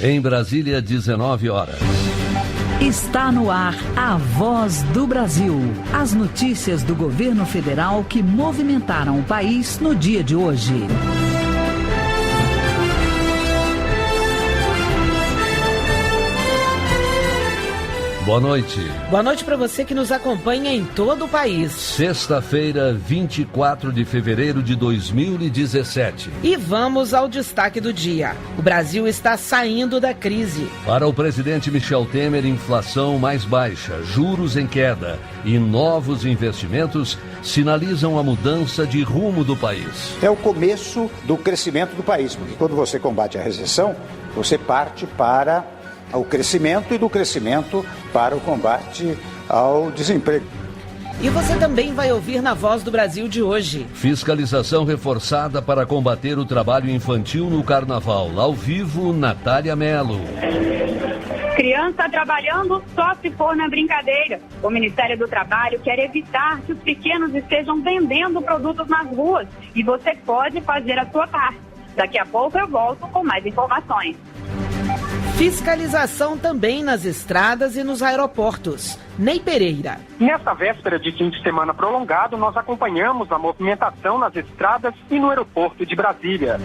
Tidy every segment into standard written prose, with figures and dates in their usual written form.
Em Brasília, 19 horas. Está no ar a Voz do Brasil. As notícias do governo federal que movimentaram o país no dia de hoje. Boa noite. Boa noite para você que nos acompanha em todo o país. Sexta-feira, 24 de fevereiro de 2017. E vamos ao destaque do dia. O Brasil está saindo da crise. Para o presidente Michel Temer, inflação mais baixa, juros em queda e novos investimentos sinalizam a mudança de rumo do país. É o começo do crescimento do país, porque quando você combate a recessão, você parte para o crescimento e do crescimento para o combate ao desemprego. E você também vai ouvir na Voz do Brasil de hoje. Fiscalização reforçada para combater o trabalho infantil no Carnaval. Ao vivo, Natália Mello. Criança trabalhando só se for na brincadeira. O Ministério do Trabalho quer evitar que os pequenos estejam vendendo produtos nas ruas. E você pode fazer a sua parte. Daqui a pouco eu volto com mais informações. Fiscalização também nas estradas e nos aeroportos. Ney Pereira. Nesta véspera de fim de semana prolongado, nós acompanhamos a movimentação nas estradas e no aeroporto de Brasília.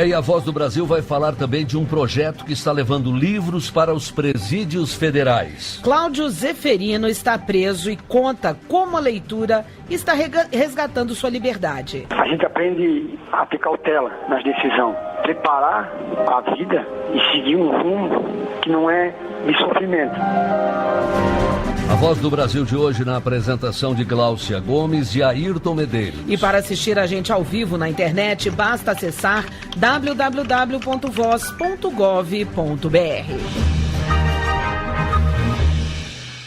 E a Voz do Brasil vai falar também de um projeto que está levando livros para os presídios federais. Cláudio Zeferino está preso e conta como a leitura está resgatando sua liberdade. A gente aprende a ter cautela nas decisões, preparar a vida e seguir um rumo que não é de sofrimento. A Voz do Brasil de hoje na apresentação de Gláucia Gomes e Ayrton Medeiros. E para assistir a gente ao vivo na internet, basta acessar www.voz.gov.br.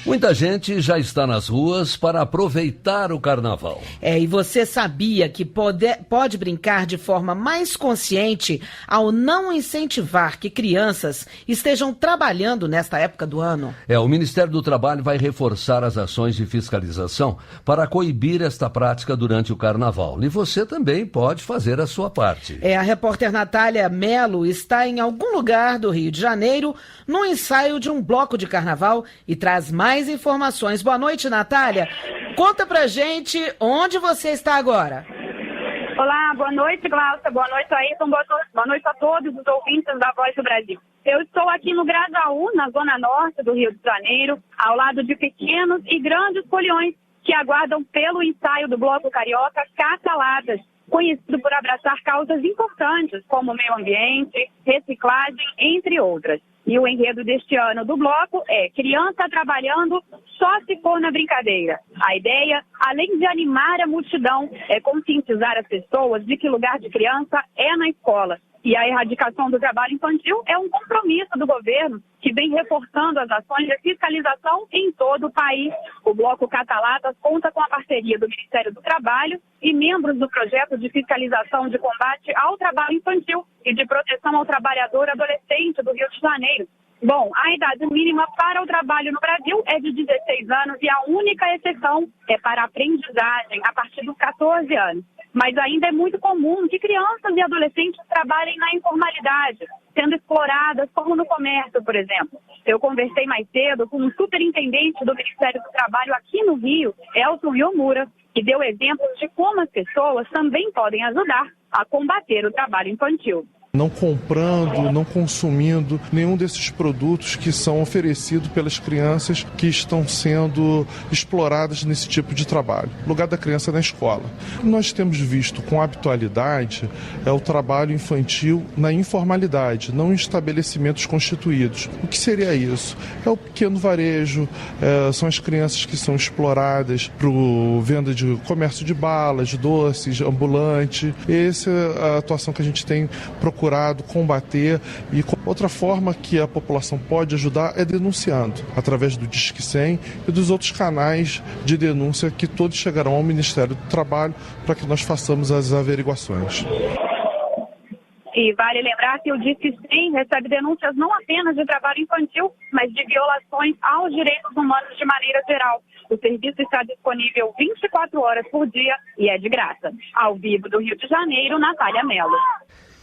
Muita gente já está nas ruas para aproveitar o carnaval. E você sabia que pode brincar de forma mais consciente ao não incentivar que crianças estejam trabalhando nesta época do ano? O Ministério do Trabalho vai reforçar as ações de fiscalização para coibir esta prática durante o carnaval. E você também pode fazer a sua parte. A repórter Natália Mello está em algum lugar do Rio de Janeiro, no ensaio de um bloco de carnaval e traz mais informações. Boa noite, Natália. Conta pra gente onde você está agora. Olá, boa noite, Glaucia. Boa noite, Ayrton. Boa noite a todos os ouvintes da Voz do Brasil. Eu estou aqui no Grajaú, na zona norte do Rio de Janeiro, ao lado de pequenos e grandes foliões que aguardam pelo ensaio do Bloco Carioca Catalatas, conhecido por abraçar causas importantes como meio ambiente, reciclagem, entre outras. E o enredo deste ano do bloco é Criança trabalhando só se for na brincadeira. A ideia, além de animar a multidão, é conscientizar as pessoas de que lugar de criança é na escola. E a erradicação do trabalho infantil é um compromisso do governo que vem reforçando as ações de fiscalização em todo o país. O Bloco Catalatas conta com a parceria do Ministério do Trabalho e membros do projeto de fiscalização de combate ao trabalho infantil e de proteção ao trabalhador adolescente do Rio de Janeiro. Bom, a idade mínima para o trabalho no Brasil é de 16 anos e a única exceção é para a aprendizagem a partir dos 14 anos. Mas ainda é muito comum que crianças e adolescentes trabalhem na informalidade, sendo exploradas, como no comércio, por exemplo. Eu conversei mais cedo com um superintendente do Ministério do Trabalho aqui no Rio, Elton Yomura, que deu exemplos de como as pessoas também podem ajudar a combater o trabalho infantil. Não comprando, não consumindo nenhum desses produtos que são oferecidos pelas crianças que estão sendo exploradas nesse tipo de trabalho. O lugar da criança é na escola. Nós temos visto com habitualidade o trabalho infantil na informalidade, não em estabelecimentos constituídos. O que seria isso? É o pequeno varejo, são as crianças que são exploradas para venda de comércio de balas, doces, ambulante. Essa é a atuação que a gente tem procurado combater, e outra forma que a população pode ajudar é denunciando, através do Disque 100 e dos outros canais de denúncia que todos chegarão ao Ministério do Trabalho para que nós façamos as averiguações. E vale lembrar que o Disque 100 recebe denúncias não apenas de trabalho infantil, mas de violações aos direitos humanos de maneira geral. O serviço está disponível 24 horas por dia e é de graça. Ao vivo do Rio de Janeiro, Natália Mello.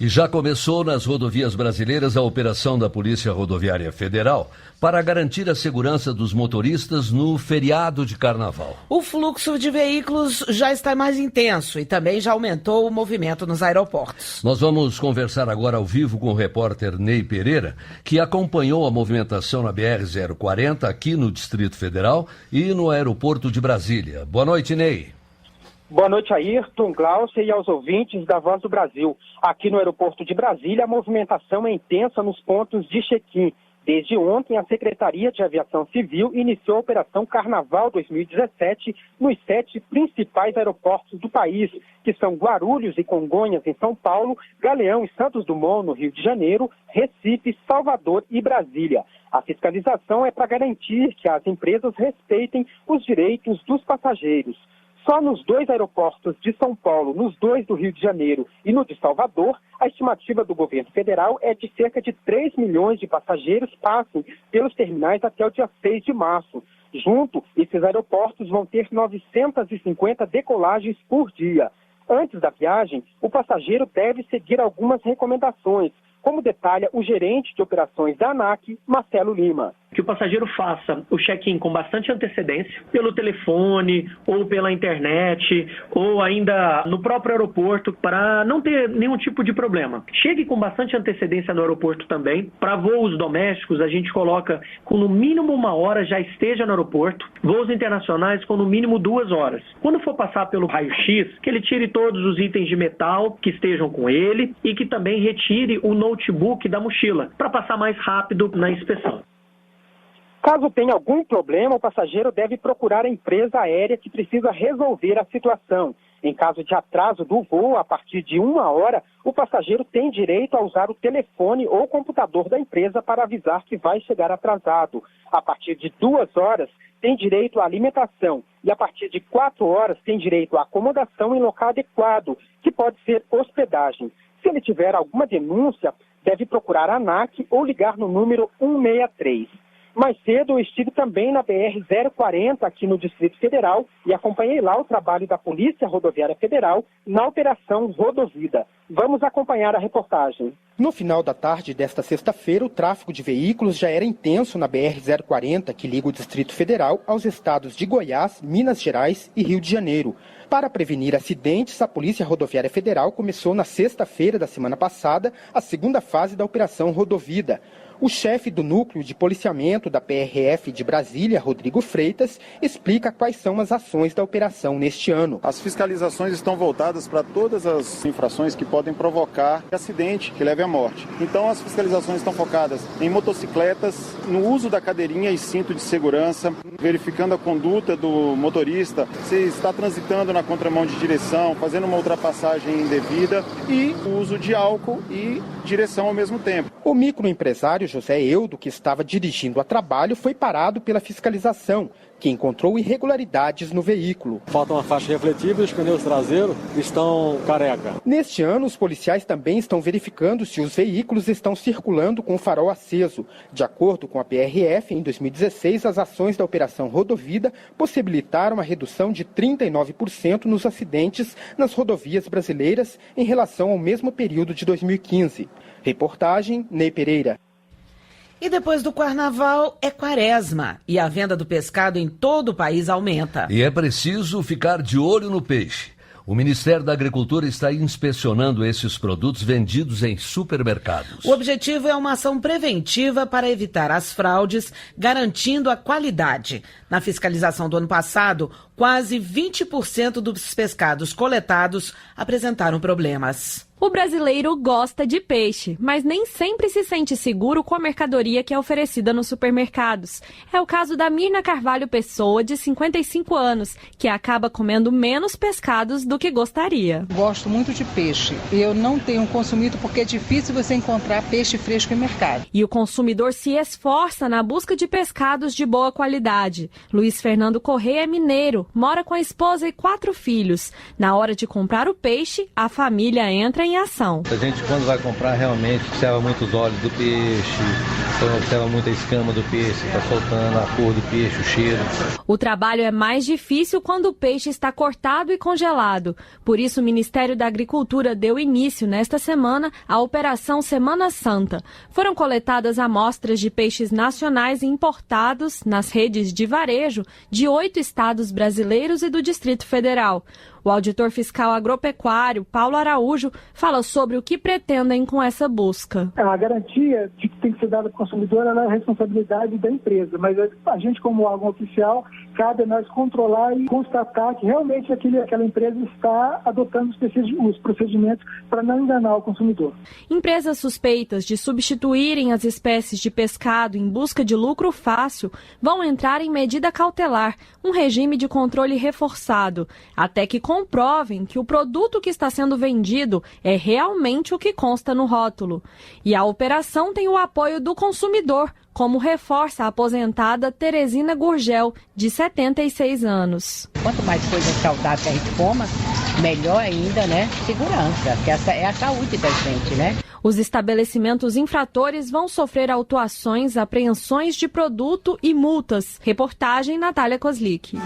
E já começou nas rodovias brasileiras a operação da Polícia Rodoviária Federal para garantir a segurança dos motoristas no feriado de Carnaval. O fluxo de veículos já está mais intenso e também já aumentou o movimento nos aeroportos. Nós vamos conversar agora ao vivo com o repórter Ney Pereira, que acompanhou a movimentação na BR-040 aqui no Distrito Federal e no aeroporto de Brasília. Boa noite, Ney. Boa noite, Ayrton, Glaucia e aos ouvintes da Voz do Brasil. Aqui no aeroporto de Brasília, a movimentação é intensa nos pontos de check-in. Desde ontem, a Secretaria de Aviação Civil iniciou a Operação Carnaval 2017 nos 7 principais aeroportos do país, que são Guarulhos e Congonhas, em São Paulo, Galeão e Santos Dumont, no Rio de Janeiro, Recife, Salvador e Brasília. A fiscalização é para garantir que as empresas respeitem os direitos dos passageiros. Só nos 2 aeroportos de São Paulo, nos 2 do Rio de Janeiro e no de Salvador, a estimativa do governo federal é de cerca de 3 milhões de passageiros passem pelos terminais até o dia 6 de março. Junto, esses aeroportos vão ter 950 decolagens por dia. Antes da viagem, o passageiro deve seguir algumas recomendações, como detalha o gerente de operações da ANAC, Marcelo Lima. Que o passageiro faça o check-in com bastante antecedência, pelo telefone, ou pela internet, ou ainda no próprio aeroporto, para não ter nenhum tipo de problema. Chegue com bastante antecedência no aeroporto também. Para voos domésticos, a gente coloca com no mínimo 1 hora já esteja no aeroporto. Voos internacionais com no mínimo 2 horas. Quando for passar pelo raio-x, que ele tire todos os itens de metal que estejam com ele e que também retire o notebook da mochila, para passar mais rápido na inspeção. Caso tenha algum problema, o passageiro deve procurar a empresa aérea que precisa resolver a situação. Em caso de atraso do voo, a partir de 1 hora, o passageiro tem direito a usar o telefone ou computador da empresa para avisar que vai chegar atrasado. A partir de 2 horas, tem direito à alimentação. E a partir de 4 horas, tem direito à acomodação em local adequado, que pode ser hospedagem. Se ele tiver alguma denúncia, deve procurar a ANAC ou ligar no número 163. Mais cedo eu estive também na BR-040 aqui no Distrito Federal e acompanhei lá o trabalho da Polícia Rodoviária Federal na Operação Rodovida. Vamos acompanhar a reportagem. No final da tarde desta sexta-feira, o tráfego de veículos já era intenso na BR-040, que liga o Distrito Federal aos estados de Goiás, Minas Gerais e Rio de Janeiro. Para prevenir acidentes, a Polícia Rodoviária Federal começou na sexta-feira da semana passada a segunda fase da Operação Rodovida. O chefe do Núcleo de Policiamento da PRF de Brasília, Rodrigo Freitas, explica quais são as ações da operação neste ano. As fiscalizações estão voltadas para todas as infrações que podem provocar acidente que leve à morte. Então as fiscalizações estão focadas em motocicletas, no uso da cadeirinha e cinto de segurança, verificando a conduta do motorista, se está transitando na contramão de direção, fazendo uma ultrapassagem indevida e o uso de álcool e direção ao mesmo tempo. O microempresário José Eudo, que estava dirigindo a trabalho, foi parado pela fiscalização, que encontrou irregularidades no veículo. Falta uma faixa refletiva e os pneus traseiros estão careca. Neste ano, os policiais também estão verificando se os veículos estão circulando com o farol aceso. De acordo com a PRF, em 2016, as ações da Operação Rodovida possibilitaram a redução de 39% nos acidentes nas rodovias brasileiras em relação ao mesmo período de 2015. Reportagem, Ney Pereira. E depois do Carnaval é Quaresma e a venda do pescado em todo o país aumenta. E é preciso ficar de olho no peixe. O Ministério da Agricultura está inspecionando esses produtos vendidos em supermercados. O objetivo é uma ação preventiva para evitar as fraudes, garantindo a qualidade. Na fiscalização do ano passado, quase 20% dos pescados coletados apresentaram problemas. O brasileiro gosta de peixe, mas nem sempre se sente seguro com a mercadoria que é oferecida nos supermercados. É o caso da Mirna Carvalho Pessoa, de 55 anos, que acaba comendo menos pescados do que gostaria. Gosto muito de peixe. Eu não tenho consumido porque é difícil você encontrar peixe fresco em mercado. E o consumidor se esforça na busca de pescados de boa qualidade. Luiz Fernando Correia é mineiro, mora com a esposa e 4 filhos. Na hora de comprar o peixe, a família entra em ação. A gente, quando vai comprar, realmente observa muito os olhos do peixe, observa muito a escama do peixe, está soltando a cor do peixe, o cheiro. O trabalho é mais difícil quando o peixe está cortado e congelado. Por isso, o Ministério da Agricultura deu início, nesta semana, à Operação Semana Santa. Foram coletadas amostras de peixes nacionais e importados nas redes de varejo de 8 estados brasileiros e do Distrito Federal. O auditor fiscal agropecuário, Paulo Araújo, fala sobre o que pretendem com essa busca. A garantia de que tem que ser dada ao consumidor é a responsabilidade da empresa, mas a gente, como órgão oficial, cabe a nós controlar e constatar que realmente aquela empresa está adotando os procedimentos para não enganar o consumidor. Empresas suspeitas de substituírem as espécies de pescado em busca de lucro fácil vão entrar em medida cautelar, um regime de controle reforçado, até que comprovem que o produto que está sendo vendido é realmente o que consta no rótulo. E a operação tem o apoio do consumidor, como reforça a aposentada Teresina Gurgel, de 76 anos. Quanto mais coisa saudável que a gente coma, melhor ainda, né? Segurança, que essa é a saúde da gente, né? Os estabelecimentos infratores vão sofrer autuações, apreensões de produto e multas. Reportagem Natália Kozlik.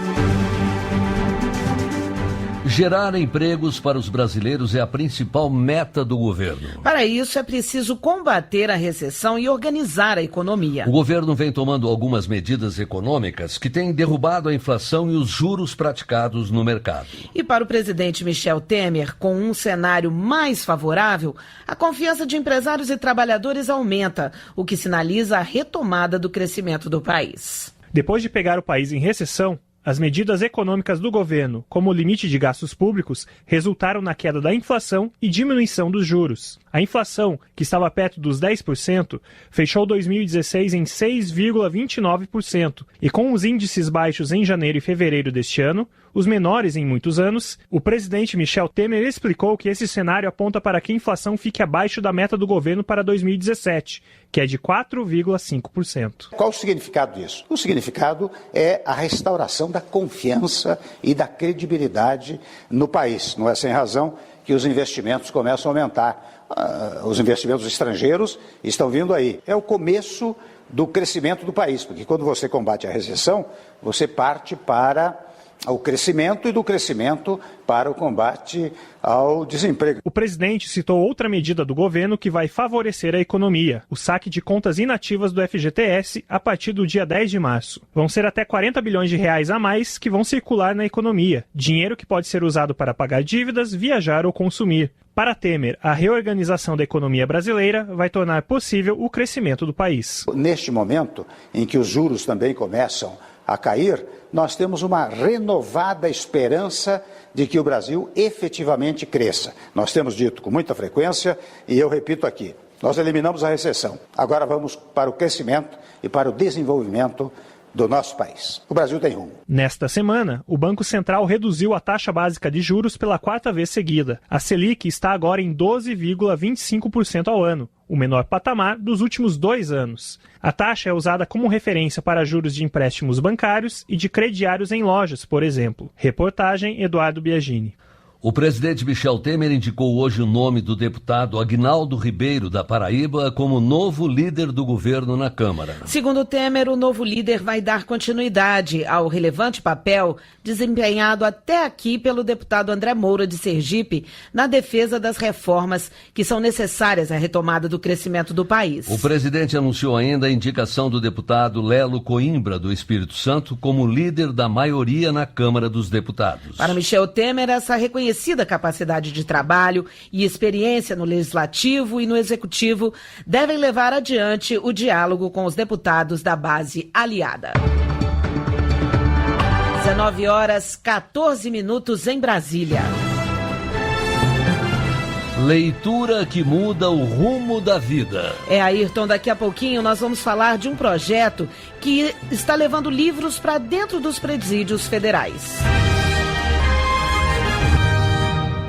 Gerar empregos para os brasileiros é a principal meta do governo. Para isso, é preciso combater a recessão e organizar a economia. O governo vem tomando algumas medidas econômicas que têm derrubado a inflação e os juros praticados no mercado. E para o presidente Michel Temer, com um cenário mais favorável, a confiança de empresários e trabalhadores aumenta, o que sinaliza a retomada do crescimento do país. Depois de pegar o país em recessão, as medidas econômicas do governo, como o limite de gastos públicos, resultaram na queda da inflação e diminuição dos juros. A inflação, que estava perto dos 10%, fechou 2016 em 6,29%. E com os índices baixos em janeiro e fevereiro deste ano, os menores em muitos anos, o presidente Michel Temer explicou que esse cenário aponta para que a inflação fique abaixo da meta do governo para 2017, que é de 4,5%. Qual o significado disso? O significado é a restauração da confiança e da credibilidade no país. Não é sem razão que os investimentos começam a aumentar. Os investimentos estrangeiros estão vindo aí. É o começo do crescimento do país, porque quando você combate a recessão, você parte para o crescimento e do crescimento para o combate ao desemprego. O presidente citou outra medida do governo que vai favorecer a economia, o saque de contas inativas do FGTS a partir do dia 10 de março. Vão ser até 40 bilhões de reais a mais que vão circular na economia, dinheiro que pode ser usado para pagar dívidas, viajar ou consumir. Para Temer, a reorganização da economia brasileira vai tornar possível o crescimento do país. Neste momento em que os juros também começam a cair, nós temos uma renovada esperança de que o Brasil efetivamente cresça. Nós temos dito com muita frequência, e eu repito aqui, nós eliminamos a recessão. Agora vamos para o crescimento e para o desenvolvimento do nosso país. O Brasil tem rumo. Nesta semana, o Banco Central reduziu a taxa básica de juros pela 4ª vez seguida. A Selic está agora em 12,25% ao ano, o menor patamar dos últimos 2 anos. A taxa é usada como referência para juros de empréstimos bancários e de crediários em lojas, por exemplo. Reportagem Eduardo Biagini. O presidente Michel Temer indicou hoje o nome do deputado Aguinaldo Ribeiro, da Paraíba, como novo líder do governo na Câmara. Segundo Temer, o novo líder vai dar continuidade ao relevante papel desempenhado até aqui pelo deputado André Moura, de Sergipe, na defesa das reformas que são necessárias à retomada do crescimento do país. O presidente anunciou ainda a indicação do deputado Lelo Coimbra, do Espírito Santo, como líder da maioria na Câmara dos Deputados. Para Michel Temer, essa reconhecida capacidade de trabalho e experiência no Legislativo e no Executivo devem levar adiante o diálogo com os deputados da base aliada. 19h14 em Brasília. Leitura que muda o rumo da vida. Ayrton, daqui a pouquinho nós vamos falar de um projeto que está levando livros para dentro dos presídios federais.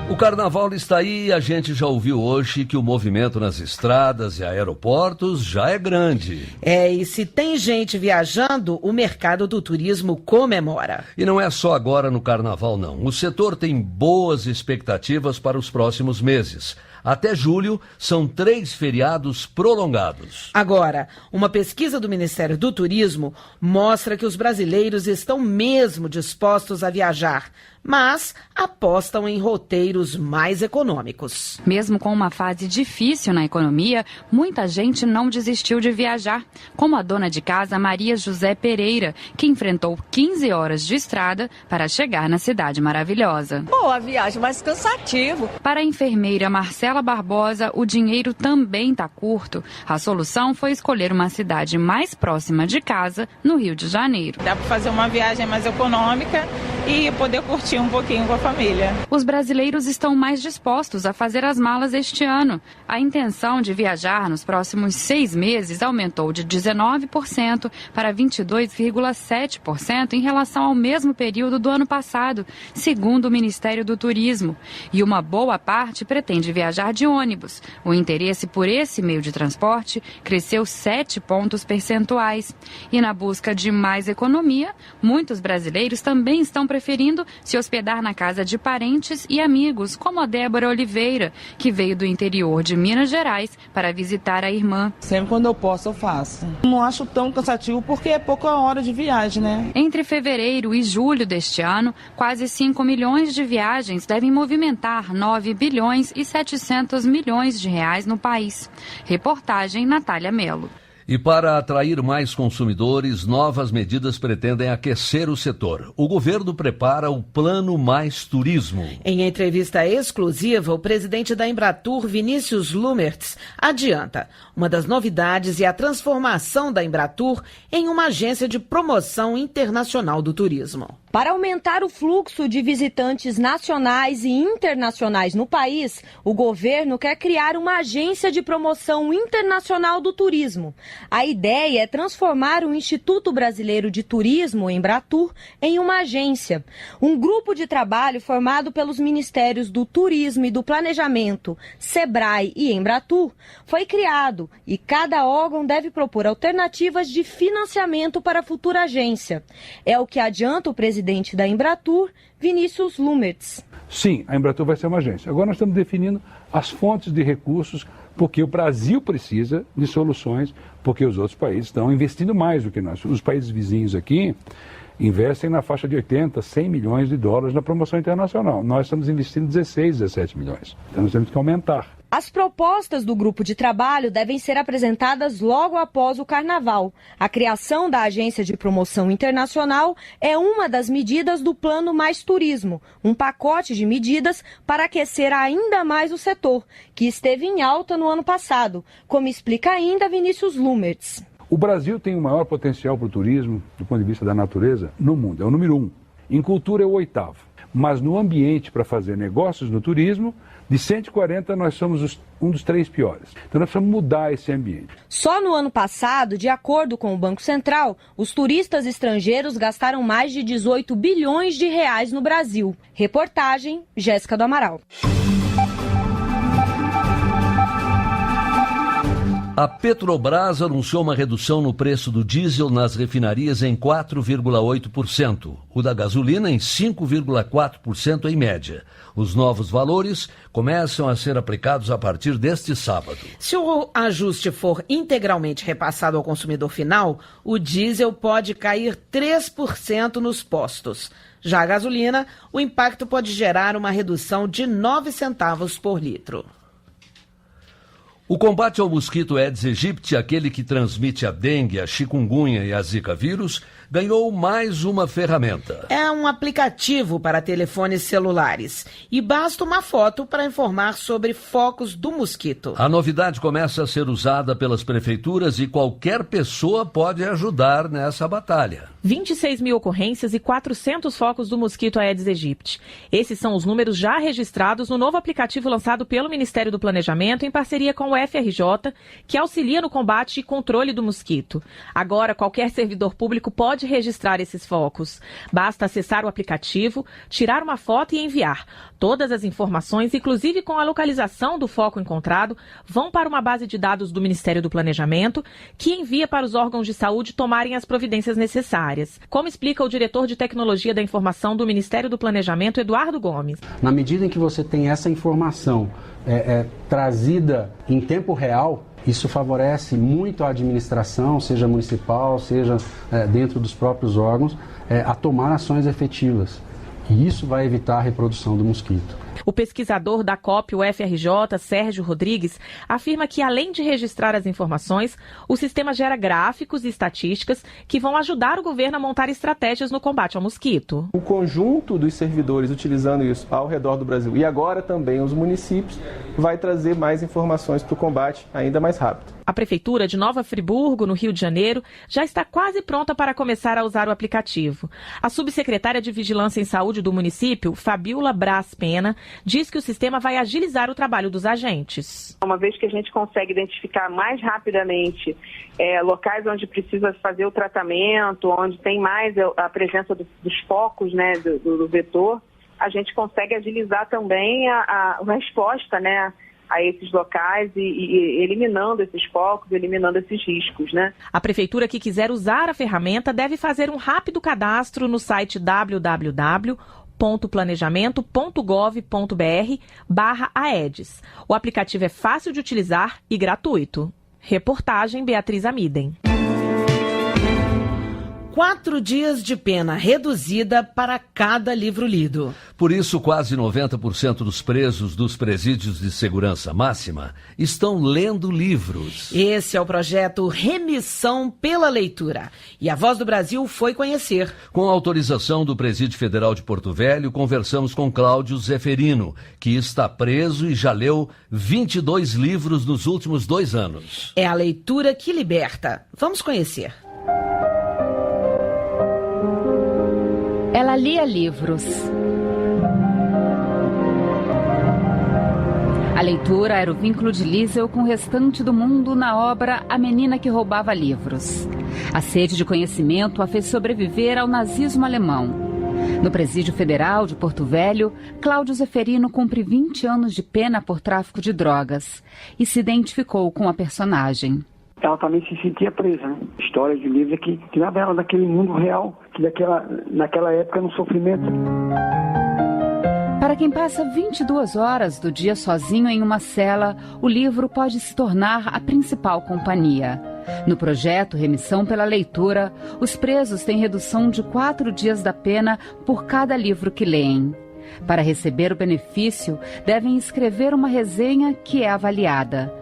O carnaval está aí e a gente já ouviu hoje que o movimento nas estradas e aeroportos já é grande. E se tem gente viajando, o mercado do turismo comemora. E não é só agora no carnaval, não. O setor tem boas expectativas para os próximos meses. Até julho, são 3 feriados prolongados. Agora, uma pesquisa do Ministério do Turismo mostra que os brasileiros estão mesmo dispostos a viajar, mas apostam em roteiros mais econômicos. Mesmo com uma fase difícil na economia, muita gente não desistiu de viajar, como a dona de casa Maria José Pereira, que enfrentou 15 horas de estrada para chegar na cidade maravilhosa. Boa viagem, mas cansativo. Para a enfermeira Marcela Barbosa, o dinheiro também está curto. A solução foi escolher uma cidade mais próxima de casa, no Rio de Janeiro. Dá para fazer uma viagem mais econômica e poder curtir um pouquinho com a família. Os brasileiros estão mais dispostos a fazer as malas este ano. A intenção de viajar nos próximos 6 meses aumentou de 19% para 22,7% em relação ao mesmo período do ano passado, segundo o Ministério do Turismo. E uma boa parte pretende viajar de ônibus. O interesse por esse meio de transporte cresceu 7 pontos percentuais. E na busca de mais economia, muitos brasileiros também estão preferindo se hospedar na casa de parentes e amigos, como a Débora Oliveira, que veio do interior de Minas Gerais para visitar a irmã. Sempre quando eu posso, eu faço. Não acho tão cansativo porque é pouca hora de viagem, né? Entre fevereiro e julho deste ano, quase 5 milhões de viagens devem movimentar 9 bilhões e 700 milhões de reais no país. Reportagem Natália Mello. E para atrair mais consumidores, novas medidas pretendem aquecer o setor. O governo prepara o Plano Mais Turismo. Em entrevista exclusiva, o presidente da Embratur, Vinícius Lumertz, adianta. Uma das novidades é a transformação da Embratur em uma agência de promoção internacional do turismo. Para aumentar o fluxo de visitantes nacionais e internacionais no país, o governo quer criar uma agência de promoção internacional do turismo. A ideia é transformar o Instituto Brasileiro de Turismo, Embratur, em uma agência. Um grupo de trabalho formado pelos Ministérios do Turismo e do Planejamento, SEBRAE e Embratur, foi criado e cada órgão deve propor alternativas de financiamento para a futura agência. É o que adianta o presidente da Embratur, Vinícius Lumertz. Sim, a Embratur vai ser uma agência. Agora nós estamos definindo as fontes de recursos, porque o Brasil precisa de soluções, porque os outros países estão investindo mais do que nós. Os países vizinhos aqui investem na faixa de 80, 100 milhões de dólares na promoção internacional. Nós estamos investindo 16, 17 milhões. Então nós temos que aumentar. As propostas do grupo de trabalho devem ser apresentadas logo após o Carnaval. A criação da Agência de Promoção Internacional é uma das medidas do Plano Mais Turismo, um pacote de medidas para aquecer ainda mais o setor, que esteve em alta no ano passado, como explica ainda Vinícius Lumertz. O Brasil tem o maior potencial para o turismo, do ponto de vista da natureza, no mundo. É o número 1. Em cultura é o 8º. Mas no ambiente para fazer negócios no turismo, de 140 nós somos um dos 3 piores. Então nós precisamos mudar esse ambiente. Só no ano passado, de acordo com o Banco Central, os turistas estrangeiros gastaram mais de 18 bilhões de reais no Brasil. Reportagem, Jéssica do Amaral. A Petrobras anunciou uma redução no preço do diesel nas refinarias em 4,8%, o da gasolina em 5,4% em média. Os novos valores começam a ser aplicados a partir deste sábado. Se o ajuste for integralmente repassado ao consumidor final, o diesel pode cair 3% nos postos. Já a gasolina, o impacto pode gerar uma redução de 9 centavos por litro. O combate ao mosquito Aedes aegypti, aquele que transmite a dengue, a chikungunya e a zika vírus, ganhou mais uma ferramenta. É um aplicativo para telefones celulares e basta uma foto para informar sobre focos do mosquito. A novidade começa a ser usada pelas prefeituras e qualquer pessoa pode ajudar nessa batalha. 26 mil ocorrências e 400 focos do mosquito Aedes aegypti. Esses são os números já registrados no novo aplicativo lançado pelo Ministério do Planejamento em parceria com o FRJ, que auxilia no combate e controle do mosquito. Agora, qualquer servidor público pode pode registrar esses focos. Basta acessar o aplicativo, tirar uma foto e enviar. Todas as informações, inclusive com a localização do foco encontrado, vão para uma base de dados do Ministério do Planejamento, que envia para os órgãos de saúde tomarem as providências necessárias. Como explica o diretor de Tecnologia da Informação do Ministério do Planejamento, Eduardo Gomes. Na medida em que você tem essa informação trazida em tempo real, isso favorece muito a administração, seja municipal, seja dentro dos próprios órgãos, a tomar ações efetivas. E isso vai evitar a reprodução do mosquito. O pesquisador da COP UFRJ, Sérgio Rodrigues, afirma que, além de registrar as informações, o sistema gera gráficos e estatísticas que vão ajudar o governo a montar estratégias no combate ao mosquito. O conjunto dos servidores utilizando isso ao redor do Brasil e agora também os municípios vai trazer mais informações para o combate ainda mais rápido. A Prefeitura de Nova Friburgo, no Rio de Janeiro, já está quase pronta para começar a usar o aplicativo. A subsecretária de Vigilância em Saúde do município, Fabiola Braz Pena, diz que o sistema vai agilizar o trabalho dos agentes. Uma vez que a gente consegue identificar mais rapidamente locais onde precisa fazer o tratamento, onde tem mais a presença dos focos, né, do vetor, a gente consegue agilizar também a resposta, né, a esses locais e eliminando esses focos, eliminando esses riscos, né? A prefeitura que quiser usar a ferramenta deve fazer um rápido cadastro no site www.planejamento.gov.br/aedes. O aplicativo é fácil de utilizar e gratuito. Reportagem Beatriz Amiden. 4 dias de pena reduzida para cada livro lido. Por isso, quase 90% dos presos dos presídios de segurança máxima estão lendo livros. Esse é o projeto Remissão pela Leitura. E a Voz do Brasil foi conhecer. Com a autorização do Presídio Federal de Porto Velho, conversamos com Cláudio Zeferino, que está preso e já leu 22 livros nos últimos 2 anos. É a leitura que liberta. Vamos conhecer. Ela lia livros. A leitura era o vínculo de Liesel com o restante do mundo na obra A Menina que Roubava Livros. A sede de conhecimento a fez sobreviver ao nazismo alemão. No Presídio Federal de Porto Velho, Cláudio Zeferino cumpre 20 anos de pena por tráfico de drogas e se identificou com a personagem. Ela também se sentia presa, né? História de livros que tirava ela daquele mundo real, que naquela época era um sofrimento. Para quem passa 22 horas do dia sozinho em uma cela, o livro pode se tornar a principal companhia. No projeto Remissão pela Leitura, os presos têm redução de 4 dias da pena por cada livro que leem. Para receber o benefício, devem escrever uma resenha que é avaliada.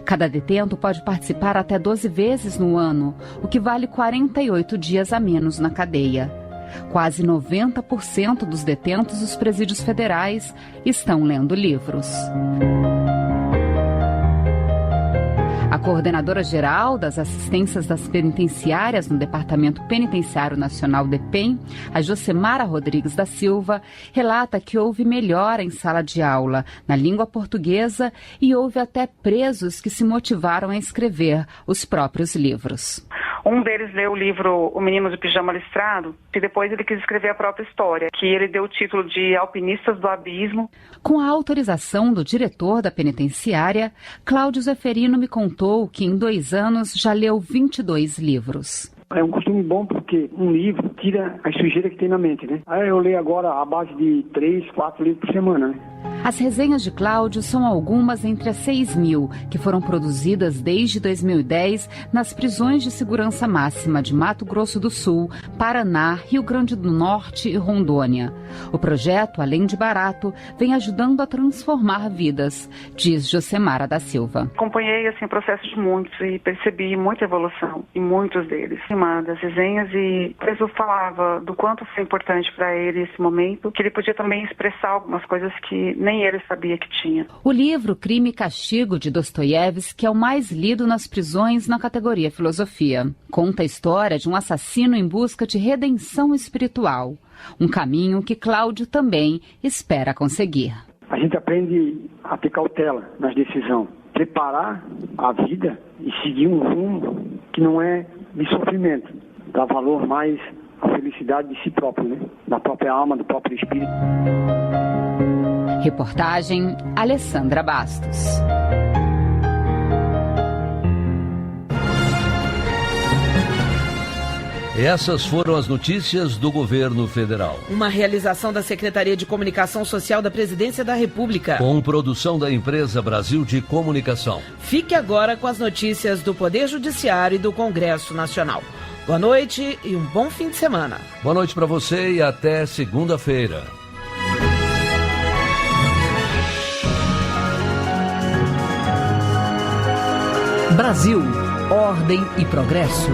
Cada detento pode participar até 12 vezes no ano, o que vale 48 dias a menos na cadeia. Quase 90% dos detentos dos presídios federais estão lendo livros. A coordenadora-geral das assistências das penitenciárias no Departamento Penitenciário Nacional DEPEN, a Josemara Rodrigues da Silva, relata que houve melhora em sala de aula na língua portuguesa e houve até presos que se motivaram a escrever os próprios livros. Um deles leu o livro O Menino de Pijama Listrado e depois ele quis escrever a própria história, que ele deu o título de Alpinistas do Abismo. Com a autorização do diretor da penitenciária, Cláudio Zeferino me contou que em 2 anos já leu 22 livros. É um costume bom porque um livro tira a sujeira que tem na mente, né? Aí eu leio agora a base de 3, 4 livros por semana, né? As resenhas de Cláudio são algumas entre as 6.000 que foram produzidas desde 2010 nas prisões de segurança máxima de Mato Grosso do Sul, Paraná, Rio Grande do Norte e Rondônia. O projeto, além de barato, vem ajudando a transformar vidas, diz Josemara da Silva. Acompanhei o processo de muitos e percebi muita evolução em muitos deles. Uma das resenhas e o preso falava do quanto foi importante para ele esse momento, que ele podia também expressar algumas coisas que nem ele sabia que tinha. O livro Crime e Castigo, de Dostoiévski, é o mais lido nas prisões na categoria Filosofia. Conta a história de um assassino em busca de redenção espiritual. Um caminho que Cláudio também espera conseguir. A gente aprende a ter cautela nas decisões. Preparar a vida e seguir um rumo que não é de sofrimento. dá valor mais à felicidade de si próprio, né? Da própria alma, do próprio espírito. Reportagem Alessandra Bastos. Essas foram as notícias do governo federal. Uma realização da Secretaria de Comunicação Social da Presidência da República. Com produção da empresa Brasil de Comunicação. Fique agora com as notícias do Poder Judiciário e do Congresso Nacional. Boa noite e um bom fim de semana. Boa noite para você e até segunda-feira. Brasil, ordem e progresso.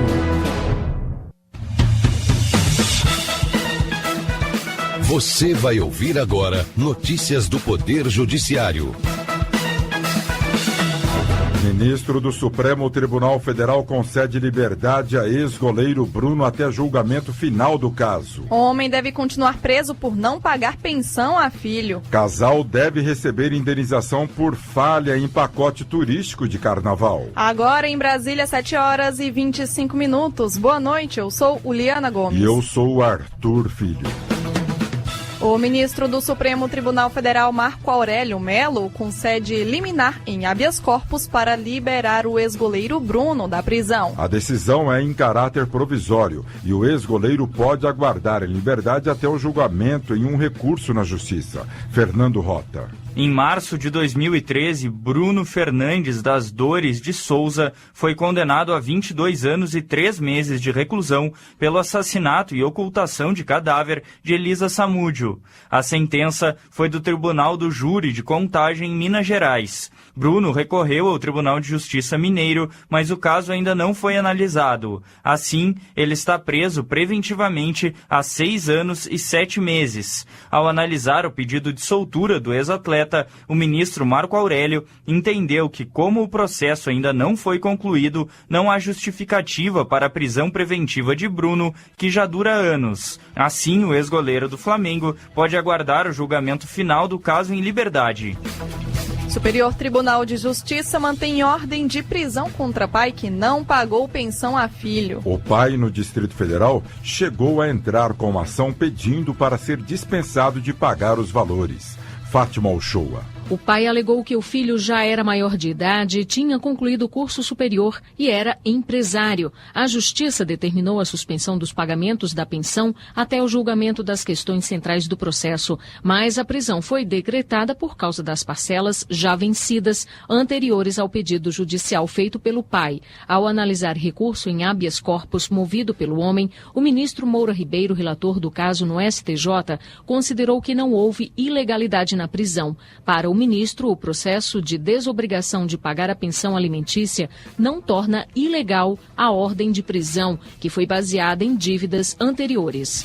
Você vai ouvir agora notícias do Poder Judiciário. Ministro do Supremo Tribunal Federal concede liberdade a ex-goleiro Bruno até julgamento final do caso. Homem deve continuar preso por não pagar pensão a filho. Casal deve receber indenização por falha em pacote turístico de carnaval. Agora em Brasília, 7h25. Boa noite, eu sou Uliana Gomes. E eu sou o Arthur Filho. O ministro do Supremo Tribunal Federal, Marco Aurélio Mello, concede liminar em habeas corpus para liberar o ex-goleiro Bruno da prisão. A decisão é em caráter provisório e o ex-goleiro pode aguardar em liberdade até o julgamento em um recurso na Justiça. Fernando Rota. Em março de 2013, Bruno Fernandes das Dores de Souza foi condenado a 22 anos e 3 meses de reclusão pelo assassinato e ocultação de cadáver de Elisa Samúdio. A sentença foi do Tribunal do Júri de Contagem em Minas Gerais. Bruno recorreu ao Tribunal de Justiça Mineiro, mas o caso ainda não foi analisado. Assim, ele está preso preventivamente há 6 anos e 7 meses. Ao analisar o pedido de soltura do ex-atleta, o ministro Marco Aurélio entendeu que, como o processo ainda não foi concluído, não há justificativa para a prisão preventiva de Bruno, que já dura anos. Assim, o ex-goleiro do Flamengo pode aguardar o julgamento final do caso em liberdade. Superior Tribunal de Justiça mantém ordem de prisão contra pai que não pagou pensão a filho. O pai, no Distrito Federal, chegou a entrar com ação pedindo para ser dispensado de pagar os valores. Fátima Uchoa. O pai alegou que o filho já era maior de idade, tinha concluído o curso superior e era empresário. A Justiça determinou a suspensão dos pagamentos da pensão até o julgamento das questões centrais do processo, mas a prisão foi decretada por causa das parcelas já vencidas anteriores ao pedido judicial feito pelo pai. Ao analisar recurso em habeas corpus movido pelo homem, o ministro Moura Ribeiro, relator do caso no STJ, considerou que não houve ilegalidade na prisão. Para o ministro, o processo de desobrigação de pagar a pensão alimentícia não torna ilegal a ordem de prisão, que foi baseada em dívidas anteriores.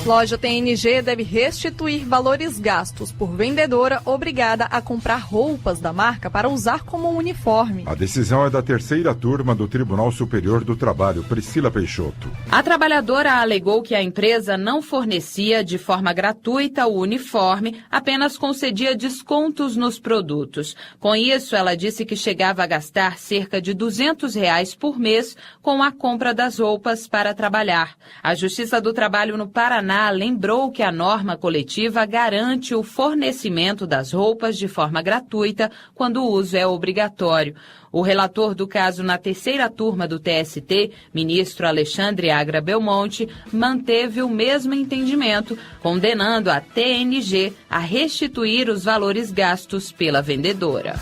Loja TNG deve restituir valores gastos por vendedora obrigada a comprar roupas da marca para usar como uniforme. A decisão é da terceira turma do Tribunal Superior do Trabalho, Priscila Peixoto. A trabalhadora alegou que a empresa não fornecia de forma gratuita o uniforme, apenas concedia descontos nos produtos. Com isso, ela disse que chegava a gastar cerca de R$200 por mês com a compra das roupas para trabalhar. A Justiça do Trabalho no Paraná lembrou que a norma coletiva garante o fornecimento das roupas de forma gratuita quando o uso é obrigatório. O relator do caso na terceira turma do TST, ministro Alexandre Agra Belmonte, manteve o mesmo entendimento, condenando a TNG a restituir os valores gastos pela vendedora.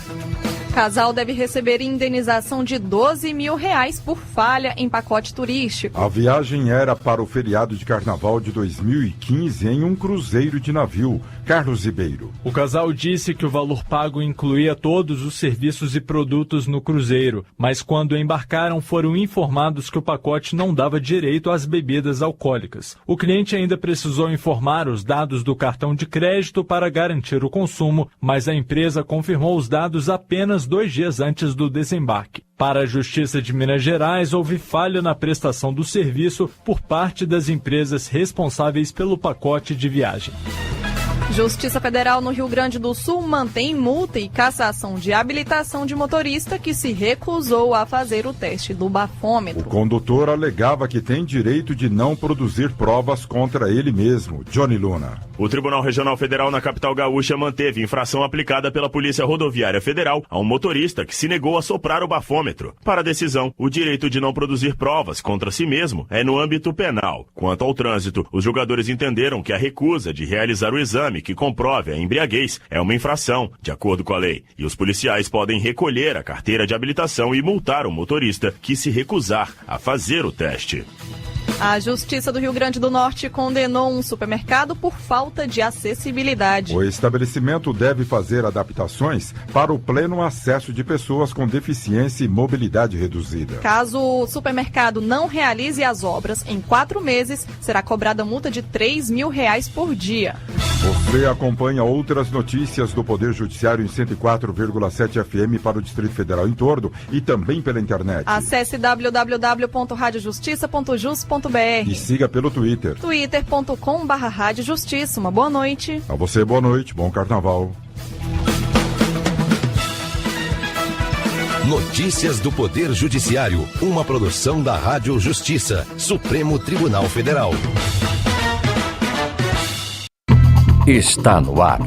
Casal deve receber indenização de R$12 mil por falha em pacote turístico. A viagem era para o feriado de carnaval de 2015 em um cruzeiro de navio. Carlos Ribeiro. O casal disse que o valor pago incluía todos os serviços e produtos no cruzeiro, mas quando embarcaram foram informados que o pacote não dava direito às bebidas alcoólicas. O cliente ainda precisou informar os dados do cartão de crédito para garantir o consumo, mas a empresa confirmou os dados apenas 2 dias antes do desembarque. Para a Justiça de Minas Gerais, houve falha na prestação do serviço por parte das empresas responsáveis pelo pacote de viagem. Justiça Federal no Rio Grande do Sul mantém multa e cassação de habilitação de motorista que se recusou a fazer o teste do bafômetro. O condutor alegava que tem direito de não produzir provas contra ele mesmo. Johnny Luna. O Tribunal Regional Federal na capital gaúcha manteve infração aplicada pela Polícia Rodoviária Federal a um motorista que se negou a soprar o bafômetro. Para a decisão, o direito de não produzir provas contra si mesmo é no âmbito penal. Quanto ao trânsito, os julgadores entenderam que a recusa de realizar o exame que comprove a embriaguez é uma infração, de acordo com a lei, e os policiais podem recolher a carteira de habilitação e multar o motorista que se recusar a fazer o teste. A Justiça do Rio Grande do Norte condenou um supermercado por falta de acessibilidade. O estabelecimento deve fazer adaptações para o pleno acesso de pessoas com deficiência e mobilidade reduzida. Caso o supermercado não realize as obras, em 4 meses será cobrada multa de R$3.000 por dia. Você acompanha outras notícias do Poder Judiciário em 104,7 FM para o Distrito Federal em torno e também pela internet. Acesse www.radiojustiça.jus.br e siga pelo Twitter. twitter.com/radiojustiça. Uma boa noite. A você, boa noite, bom carnaval. Notícias do Poder Judiciário, uma produção da Rádio Justiça, Supremo Tribunal Federal. Está no ar,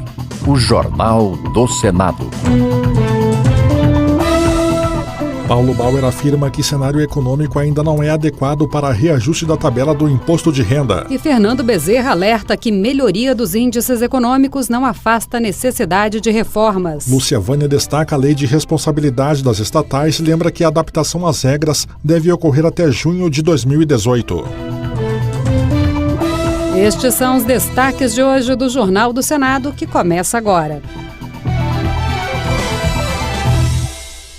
o Jornal do Senado. Paulo Bauer afirma que cenário econômico ainda não é adequado para reajuste da tabela do imposto de renda. E Fernando Bezerra alerta que melhoria dos índices econômicos não afasta a necessidade de reformas. Lúcia Vânia destaca a lei de responsabilidade das estatais e lembra que a adaptação às regras deve ocorrer até junho de 2018. Estes são os destaques de hoje do Jornal do Senado, que começa agora.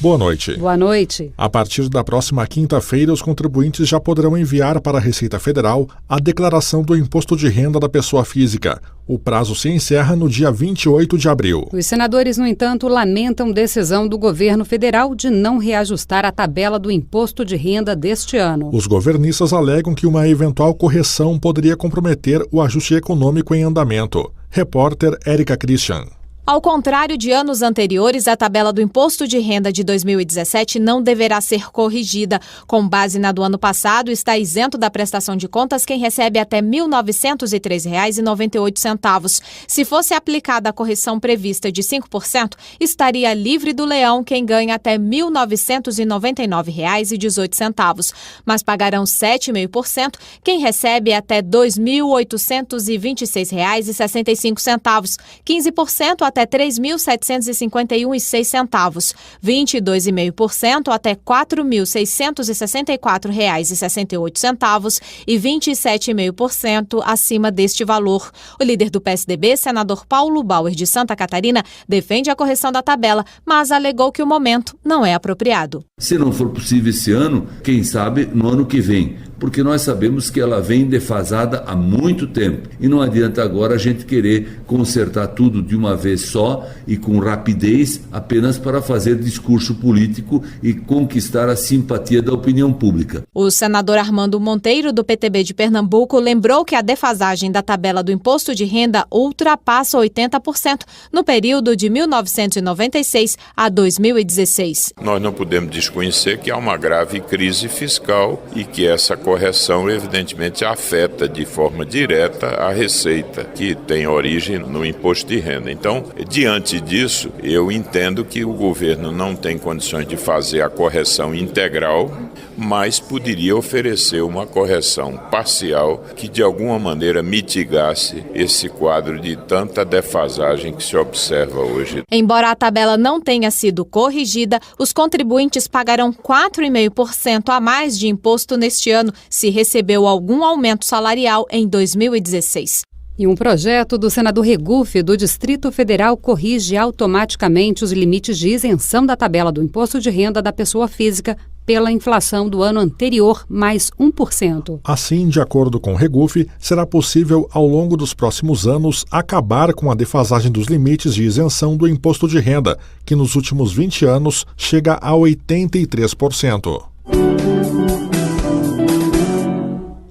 Boa noite. Boa noite. A partir da próxima quinta-feira, os contribuintes já poderão enviar para a Receita Federal a declaração do imposto de renda da pessoa física. O prazo se encerra no dia 28 de abril. Os senadores, no entanto, lamentam decisão do governo federal de não reajustar a tabela do imposto de renda deste ano. Os governistas alegam que uma eventual correção poderia comprometer o ajuste econômico em andamento. Repórter Érica Christian. Ao contrário de anos anteriores, a tabela do Imposto de Renda de 2017 não deverá ser corrigida. Com base na do ano passado, está isento da prestação de contas quem recebe até R$ 1.903,98. Se fosse aplicada a correção prevista de 5%, estaria livre do leão quem ganha até R$ 1.999,18. Mas pagarão 7,5% quem recebe até R$ 2.826,65. 15% até R$ 3.751,06, 22,5% até R$ 4.664,68 e 27,5% acima deste valor. O líder do PSDB, senador Paulo Bauer de Santa Catarina, defende a correção da tabela, mas alegou que o momento não é apropriado. Se não for possível esse ano, quem sabe no ano que vem, porque nós sabemos que ela vem defasada há muito tempo e não adianta agora a gente querer consertar tudo de uma vez só e com rapidez apenas para fazer discurso político e conquistar a simpatia da opinião pública. O senador Armando Monteiro, do PTB de Pernambuco, lembrou que a defasagem da tabela do imposto de renda ultrapassa 80% no período de 1996 a 2016. Nós não podemos desconhecer que há uma grave crise fiscal e que essa correção evidentemente afeta de forma direta a receita, que tem origem no imposto de renda. Então, diante disso, eu entendo que o governo não tem condições de fazer a correção integral, mas poderia oferecer uma correção parcial que de alguma maneira mitigasse esse quadro de tanta defasagem que se observa hoje. Embora a tabela não tenha sido corrigida, os contribuintes pagarão 4,5% a mais de imposto neste ano, se recebeu algum aumento salarial em 2016. E um projeto do senador Regufe, do Distrito Federal, corrige automaticamente os limites de isenção da tabela do imposto de renda da pessoa física pela inflação do ano anterior, mais 1%. Assim, de acordo com o Regufe, será possível, ao longo dos próximos anos, acabar com a defasagem dos limites de isenção do imposto de renda, que nos últimos 20 anos chega a 83%.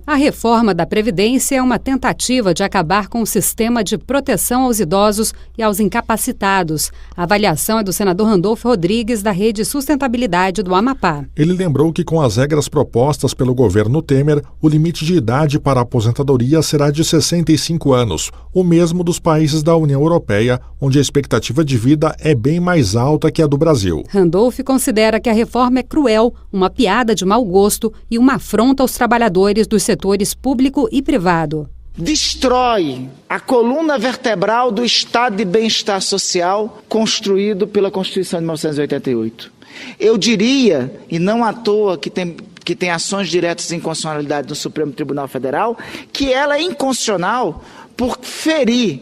A reforma da Previdência é uma tentativa de acabar com o sistema de proteção aos idosos e aos incapacitados. A avaliação é do senador Randolfo Rodrigues, da Rede Sustentabilidade do Amapá. Ele lembrou que com as regras propostas pelo governo Temer, o limite de idade para a aposentadoria será de 65 anos, o mesmo dos países da União Europeia, onde a expectativa de vida é bem mais alta que a do Brasil. Randolph considera que a reforma é cruel, uma piada de mau gosto e uma afronta aos trabalhadores dos setores público e privado. Destrói a coluna vertebral do estado de bem-estar social construído pela Constituição de 1988. Eu diria, e não à toa que tem ações diretas de inconstitucionalidade do Supremo Tribunal Federal, que ela é inconstitucional por ferir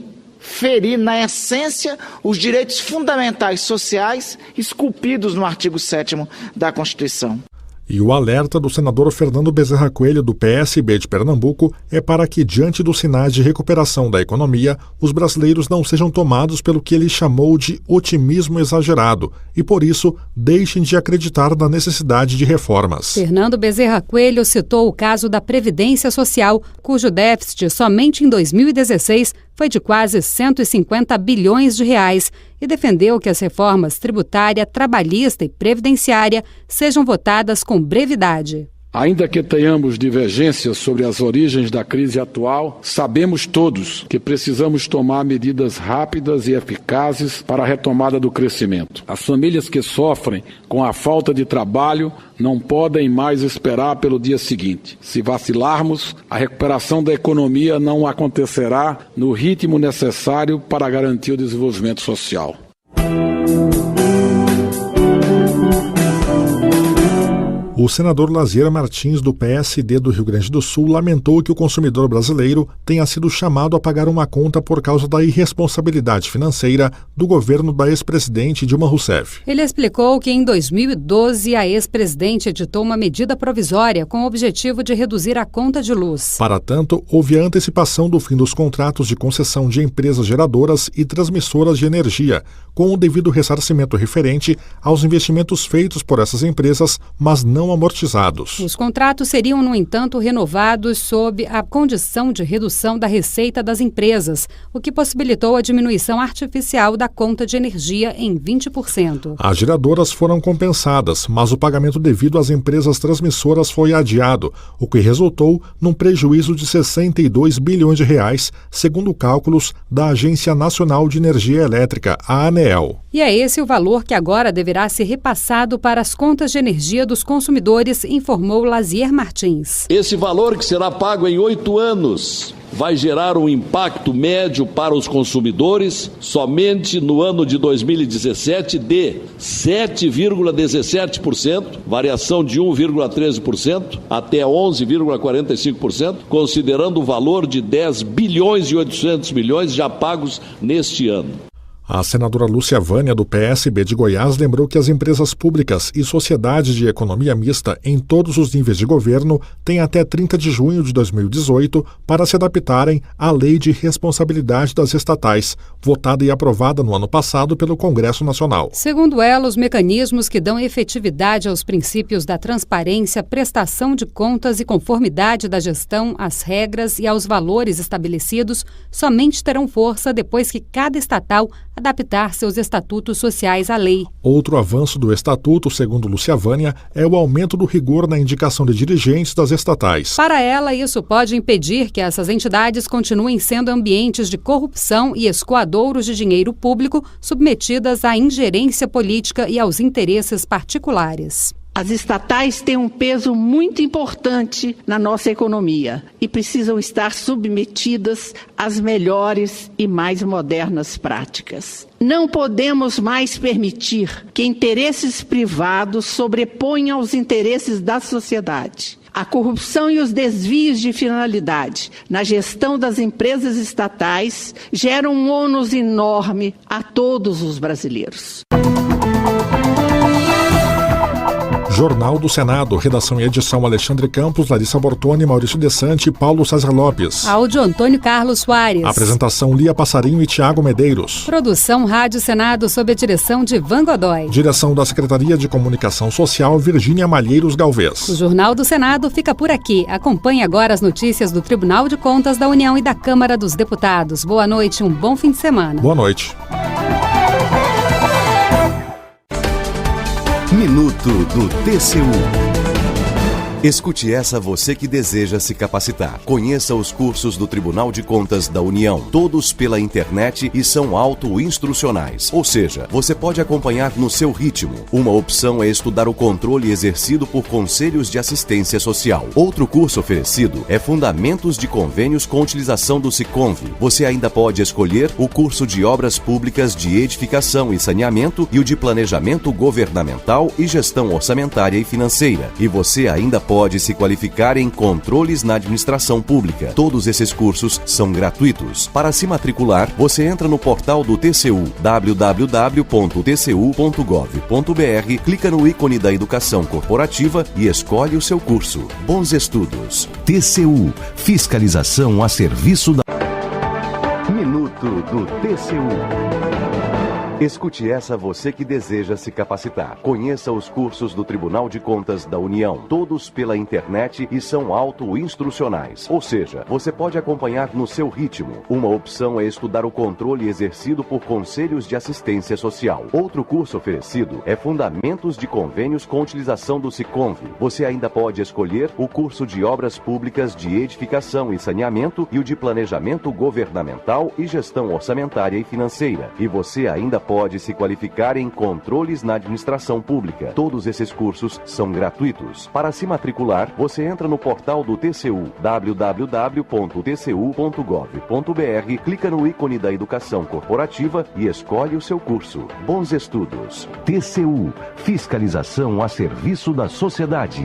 na essência os direitos fundamentais sociais esculpidos no artigo 7º da Constituição. E o alerta do senador Fernando Bezerra Coelho, do PSB de Pernambuco, é para que, diante dos sinais de recuperação da economia, os brasileiros não sejam tomados pelo que ele chamou de otimismo exagerado e, por isso, deixem de acreditar na necessidade de reformas. Fernando Bezerra Coelho citou o caso da Previdência Social, cujo déficit somente em 2016 foi de quase 150 bilhões de reais e defendeu que as reformas tributária, trabalhista e previdenciária sejam votadas com brevidade. Ainda que tenhamos divergências sobre as origens da crise atual, sabemos todos que precisamos tomar medidas rápidas e eficazes para a retomada do crescimento. As famílias que sofrem com a falta de trabalho não podem mais esperar pelo dia seguinte. Se vacilarmos, a recuperação da economia não acontecerá no ritmo necessário para garantir o desenvolvimento social. O senador Lazier Martins, do PSD do Rio Grande do Sul, lamentou que o consumidor brasileiro tenha sido chamado a pagar uma conta por causa da irresponsabilidade financeira do governo da ex-presidente Dilma Rousseff. Ele explicou que em 2012 a ex-presidente editou uma medida provisória com o objetivo de reduzir a conta de luz. Para tanto, houve a antecipação do fim dos contratos de concessão de empresas geradoras e transmissoras de energia, com o devido ressarcimento referente aos investimentos feitos por essas empresas, mas não amortizados. Os contratos seriam, no entanto, renovados sob a condição de redução da receita das empresas, o que possibilitou a diminuição artificial da conta de energia em 20%. As geradoras foram compensadas, mas o pagamento devido às empresas transmissoras foi adiado, o que resultou num prejuízo de 62 bilhões de reais, segundo cálculos da Agência Nacional de Energia Elétrica, a ANEEL. E é esse o valor que agora deverá ser repassado para as contas de energia dos consumidores, informou Lazier Martins. Esse valor, que será pago em 8 anos, vai gerar um impacto médio para os consumidores somente no ano de 2017 de 7,17%, variação de 1,13% até 11,45%, considerando o valor de 10 bilhões e 800 milhões já pagos neste ano. A senadora Lúcia Vânia, do PSB de Goiás, lembrou que as empresas públicas e sociedades de economia mista em todos os níveis de governo têm até 30 de junho de 2018 para se adaptarem à Lei de Responsabilidade das Estatais, votada e aprovada no ano passado pelo Congresso Nacional. Segundo ela, os mecanismos que dão efetividade aos princípios da transparência, prestação de contas e conformidade da gestão às regras e aos valores estabelecidos somente terão força depois que cada estatal adaptar seus estatutos sociais à lei. Outro avanço do estatuto, segundo Lúcia Vânia, é o aumento do rigor na indicação de dirigentes das estatais. Para ela, isso pode impedir que essas entidades continuem sendo ambientes de corrupção e escoadouros de dinheiro público submetidas à ingerência política e aos interesses particulares. As estatais têm um peso muito importante na nossa economia e precisam estar submetidas às melhores e mais modernas práticas. Não podemos mais permitir que interesses privados sobreponham aos interesses da sociedade. A corrupção e os desvios de finalidade na gestão das empresas estatais geram um ônus enorme a todos os brasileiros. Jornal do Senado, redação e edição Alexandre Campos, Larissa Bortoni, Maurício Desante e Paulo César Lopes. Áudio Antônio Carlos Soares. Apresentação Lia Passarinho e Tiago Medeiros. Produção Rádio Senado sob a direção de Ivan Godoy. Direção da Secretaria de Comunicação Social, Virgínia Malheiros Galvez. O Jornal do Senado fica por aqui. Acompanhe agora as notícias do Tribunal de Contas da União e da Câmara dos Deputados. Boa noite, um bom fim de semana. Boa noite. Minuto do TCU. Escute essa você que deseja se capacitar. Conheça os cursos do Tribunal de Contas da União, todos pela internet e são auto-instrucionais. Ou seja, você pode acompanhar no seu ritmo. Uma opção é estudar o controle exercido por conselhos de assistência social. Outro curso oferecido é Fundamentos de Convênios com Utilização do Siconv. Você ainda pode escolher o curso de Obras Públicas de Edificação e Saneamento e o de Planejamento Governamental e Gestão Orçamentária e Financeira. E você ainda pode se qualificar em Controles na Administração Pública. Todos esses cursos são gratuitos. Para se matricular, você entra no portal do TCU, www.tcu.gov.br, clica no ícone da Educação Corporativa e escolhe o seu curso. Bons estudos. TCU, fiscalização a serviço da... Minuto do TCU. Escute essa você que deseja se capacitar. Conheça os cursos do Tribunal de Contas da União, todos pela internet e são auto-instrucionais. Ou seja, você pode acompanhar no seu ritmo. Uma opção é estudar o controle exercido por conselhos de assistência social. Outro curso oferecido é Fundamentos de Convênios com Utilização do Siconv. Você ainda pode escolher o curso de Obras Públicas de Edificação e Saneamento e o de Planejamento Governamental e Gestão Orçamentária e Financeira. E você ainda pode se qualificar em Controles na Administração Pública. Todos esses cursos são gratuitos. Para se matricular, você entra no portal do TCU, www.tcu.gov.br, clica no ícone da Educação Corporativa e escolhe o seu curso. Bons estudos. TCU, fiscalização a serviço da sociedade.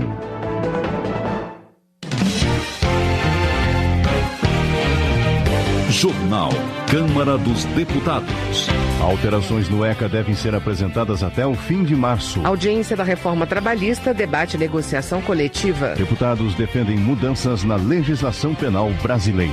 Jornal Câmara dos Deputados. Alterações no ECA devem ser apresentadas até o fim de março. Audiência da reforma trabalhista debate negociação coletiva. Deputados defendem mudanças na legislação penal brasileira.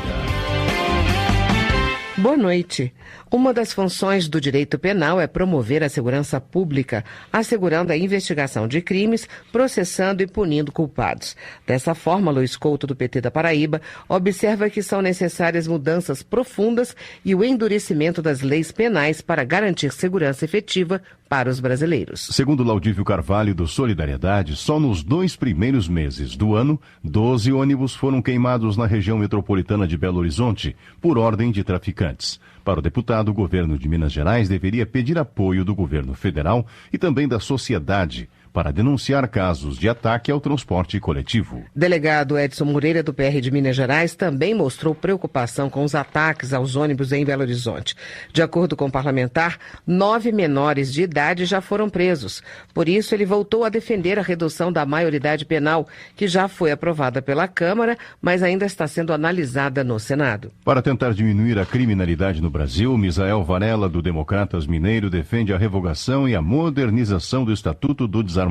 Boa noite. Uma das funções do direito penal é promover a segurança pública, assegurando a investigação de crimes, processando e punindo culpados. Dessa forma, Luiz Couto, do PT da Paraíba, observa que são necessárias mudanças profundas e o endurecimento das leis penais para garantir segurança efetiva para os brasileiros. Segundo Laudívio Carvalho, do Solidariedade, só nos 2 primeiros meses do ano, 12 ônibus foram queimados na região metropolitana de Belo Horizonte, por ordem de traficantes. Para o deputado, o governo de Minas Gerais deveria pedir apoio do governo federal e também da sociedade para denunciar casos de ataque ao transporte coletivo. Delegado Edson Moreira, do PR de Minas Gerais, também mostrou preocupação com os ataques aos ônibus em Belo Horizonte. De acordo com o parlamentar, 9 menores de idade já foram presos. Por isso, ele voltou a defender a redução da maioridade penal, que já foi aprovada pela Câmara, mas ainda está sendo analisada no Senado. Para tentar diminuir a criminalidade no Brasil, Misael Varela, do Democratas Mineiro, defende a revogação e a modernização do Estatuto do Desarmamento.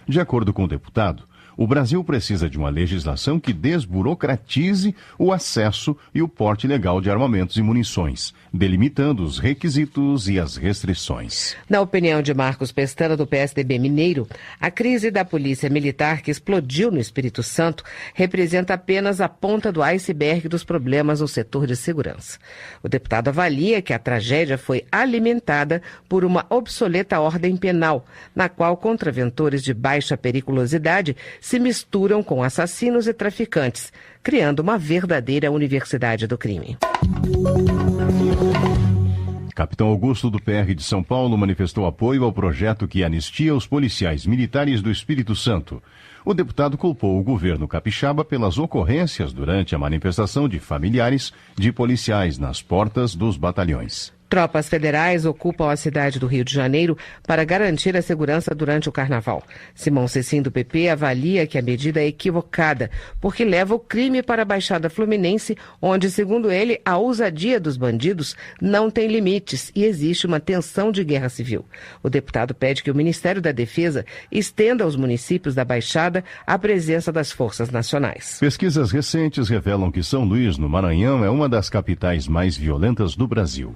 De acordo com o deputado, o Brasil precisa de uma legislação que desburocratize o acesso e o porte legal de armamentos e munições, delimitando os requisitos e as restrições. Na opinião de Marcos Pestana, do PSDB mineiro, a crise da polícia militar que explodiu no Espírito Santo representa apenas a ponta do iceberg dos problemas no setor de segurança. O deputado avalia que a tragédia foi alimentada por uma obsoleta ordem penal, na qual contraventores de baixa periculosidade se misturam com assassinos e traficantes, criando uma verdadeira universidade do crime. Capitão Augusto, do PR de São Paulo, manifestou apoio ao projeto que anistia os policiais militares do Espírito Santo. O deputado culpou o governo capixaba pelas ocorrências durante a manifestação de familiares de policiais nas portas dos batalhões. Tropas federais ocupam a cidade do Rio de Janeiro para garantir a segurança durante o carnaval. Simão Cecim, do PP, avalia que a medida é equivocada, porque leva o crime para a Baixada Fluminense, onde, segundo ele, a ousadia dos bandidos não tem limites e existe uma tensão de guerra civil. O deputado pede que o Ministério da Defesa estenda aos municípios da Baixada a presença das forças nacionais. Pesquisas recentes revelam que São Luís, no Maranhão, é uma das capitais mais violentas do Brasil.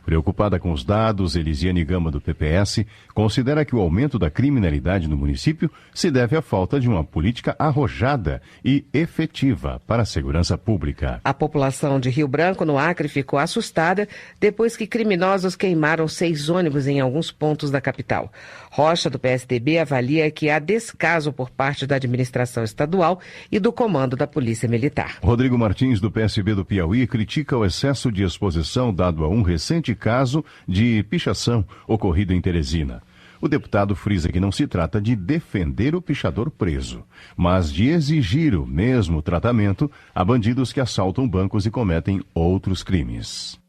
Preocupada com os dados, Elisiane Gama, do PPS, considera que o aumento da criminalidade no município se deve à falta de uma política arrojada e efetiva para a segurança pública. A população de Rio Branco, no Acre, ficou assustada depois que criminosos queimaram 6 ônibus em alguns pontos da capital. Rocha, do PSDB, avalia que há descaso por parte da administração estadual e do comando da Polícia Militar. Rodrigo Martins, do PSB do Piauí, critica o excesso de exposição dado a um recente caso de pichação ocorrido em Teresina. O deputado frisa que não se trata de defender o pichador preso, mas de exigir o mesmo tratamento a bandidos que assaltam bancos e cometem outros crimes.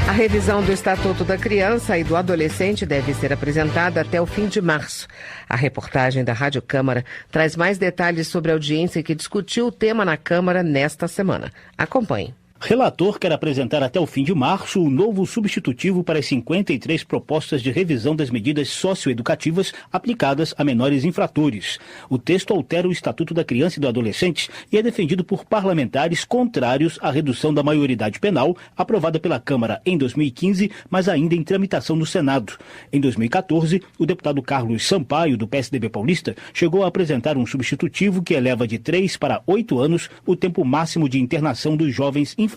A revisão do Estatuto da Criança e do Adolescente deve ser apresentada até o fim de março. A reportagem da Rádio Câmara traz mais detalhes sobre a audiência que discutiu o tema na Câmara nesta semana. Acompanhe. Relator quer apresentar até o fim de março o novo substitutivo para as 53 propostas de revisão das medidas socioeducativas aplicadas a menores infratores. O texto altera o Estatuto da Criança e do Adolescente e é defendido por parlamentares contrários à redução da maioridade penal, aprovada pela Câmara em 2015, mas ainda em tramitação no Senado. Em 2014, o deputado Carlos Sampaio, do PSDB paulista, chegou a apresentar um substitutivo que eleva de 3 para 8 anos o tempo máximo de internação dos jovens infratores.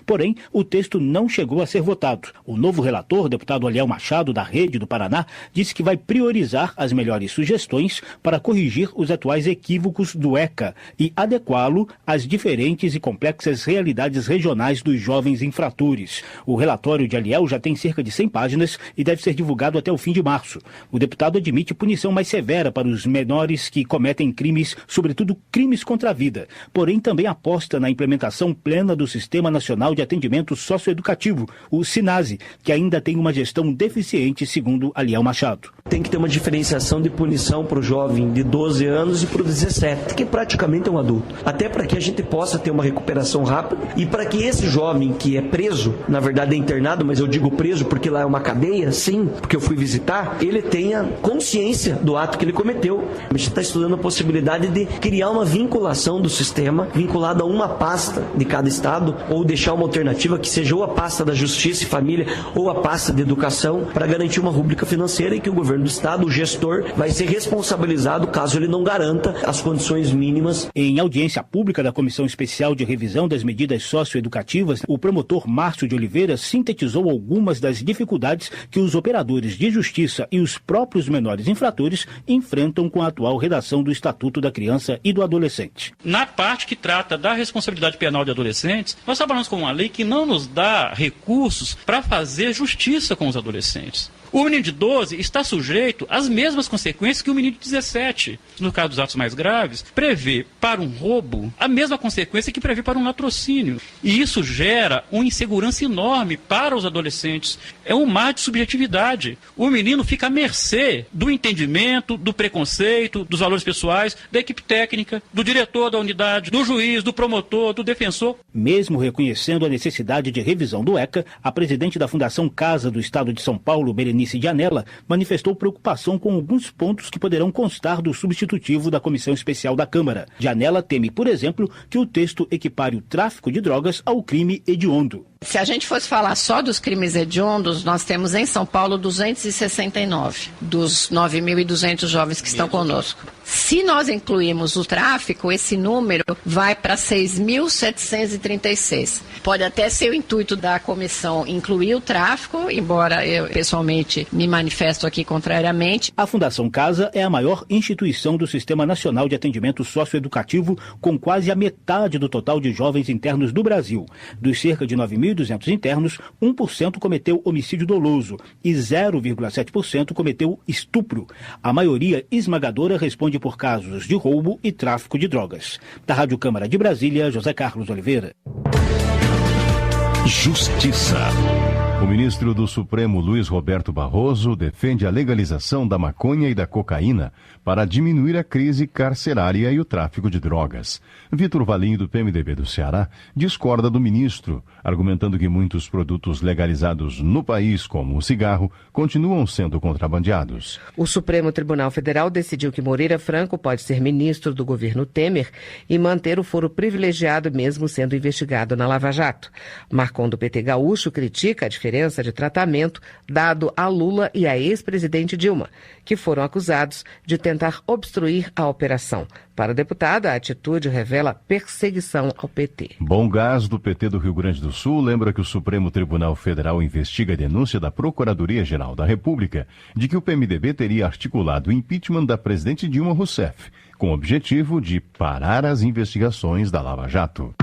Porém, o texto não chegou a ser votado. O novo relator, deputado Aliel Machado, da Rede do Paraná, disse que vai priorizar as melhores sugestões para corrigir os atuais equívocos do ECA e adequá-lo às diferentes e complexas realidades regionais dos jovens infratores. O relatório de Aliel já tem cerca de 100 páginas e deve ser divulgado até o fim de março. O deputado admite punição mais severa para os menores que cometem crimes, sobretudo crimes contra a vida. Porém, também aposta na implementação plena do Sistema Nacional de Atendimento Socioeducativo, o SINASE, que ainda tem uma gestão deficiente, segundo Aliel Machado. Tem que ter uma diferenciação de punição para o jovem de 12 anos e para o 17, que praticamente é um adulto. Até para que a gente possa ter uma recuperação rápida e para que esse jovem que é preso, na verdade é internado, mas eu digo preso porque lá é uma cadeia, sim, porque eu fui visitar, ele tenha consciência do ato que ele cometeu. A gente está estudando a possibilidade de criar uma vinculação do sistema, vinculada a uma pasta de cada estado, ou deixar uma alternativa que seja ou a pasta da Justiça e Família ou a pasta de Educação, para garantir uma rúbrica financeira e que o governo do estado, o gestor, vai ser responsabilizado caso ele não garanta as condições mínimas. Em audiência pública da Comissão Especial de Revisão das Medidas Socioeducativas, o promotor Márcio de Oliveira sintetizou algumas das dificuldades que os operadores de justiça e os próprios menores infratores enfrentam com a atual redação do Estatuto da Criança e do Adolescente. Na parte que trata da responsabilidade penal de adolescentes, nós trabalhamos com uma lei que não nos dá recursos para fazer justiça com os adolescentes. O menino de 12 está sujeito às mesmas consequências que o menino de 17. No caso dos atos mais graves, prevê para um roubo a mesma consequência que prevê para um latrocínio. E isso gera uma insegurança enorme para os adolescentes. É um mar de subjetividade. O menino fica à mercê do entendimento, do preconceito, dos valores pessoais, da equipe técnica, do diretor da unidade, do juiz, do promotor, do defensor. Mesmo reconhecendo a necessidade de revisão do ECA, a presidente da Fundação Casa do Estado de São Paulo, Berenice Janella, manifestou preocupação com alguns pontos que poderão constar do substitutivo da Comissão Especial da Câmara. Janella teme, por exemplo, que o texto equipare o tráfico de drogas ao crime hediondo. Se a gente fosse falar só dos crimes hediondos, nós temos em São Paulo 269 dos 9.200 jovens que estão conosco. Se nós incluirmos o tráfico, esse número vai para 6.736. Pode até ser o intuito da comissão incluir o tráfico, embora eu pessoalmente me manifesto aqui contrariamente. A Fundação Casa é a maior instituição do Sistema Nacional de Atendimento Socioeducativo, com quase a metade do total de jovens internos do Brasil. Dos cerca de 9.000 1.200 internos, 1% cometeu homicídio doloso e 0,7% cometeu estupro. A maioria esmagadora responde por casos de roubo e tráfico de drogas. Da Rádio Câmara de Brasília, José Carlos Oliveira. Justiça. O ministro do Supremo, Luiz Roberto Barroso, defende a legalização da maconha e da cocaína para diminuir a crise carcerária e o tráfico de drogas. Vitor Valim, do PMDB do Ceará, discorda do ministro, argumentando que muitos produtos legalizados no país, como o cigarro, continuam sendo contrabandeados. O Supremo Tribunal Federal decidiu que Moreira Franco pode ser ministro do governo Temer e manter o foro privilegiado mesmo sendo investigado na Lava Jato. Marcon, do PT gaúcho, critica a diferença de tratamento dado a Lula e a ex-presidente Dilma, que foram acusados de tentar obstruir a operação. Para o deputado, a atitude revela perseguição ao PT. Bom Gás, do PT do Rio Grande do Sul, lembra que o Supremo Tribunal Federal investiga a denúncia da Procuradoria-Geral da República de que o PMDB teria articulado o impeachment da presidente Dilma Rousseff, com o objetivo de parar as investigações da Lava Jato.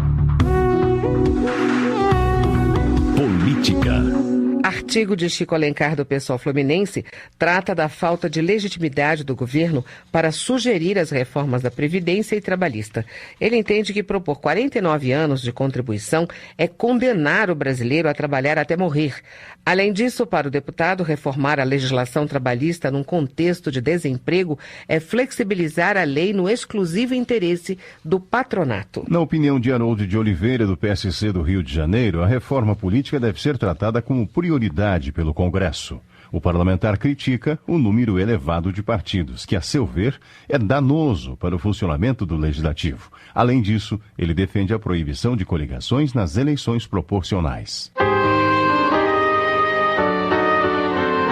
Política. Artigo de Chico Alencar do PSOL Fluminense trata da falta de legitimidade do governo para sugerir as reformas da Previdência e Trabalhista. Ele entende que propor 49 anos de contribuição é condenar o brasileiro a trabalhar até morrer. Além disso, para o deputado, reformar a legislação trabalhista num contexto de desemprego é flexibilizar a lei no exclusivo interesse do patronato. Na opinião de Harold de Oliveira, do PSC do Rio de Janeiro, a reforma política deve ser tratada como prioridade pelo Congresso. O parlamentar critica o número elevado de partidos, que, a seu ver, é danoso para o funcionamento do Legislativo. Além disso, ele defende a proibição de coligações nas eleições proporcionais.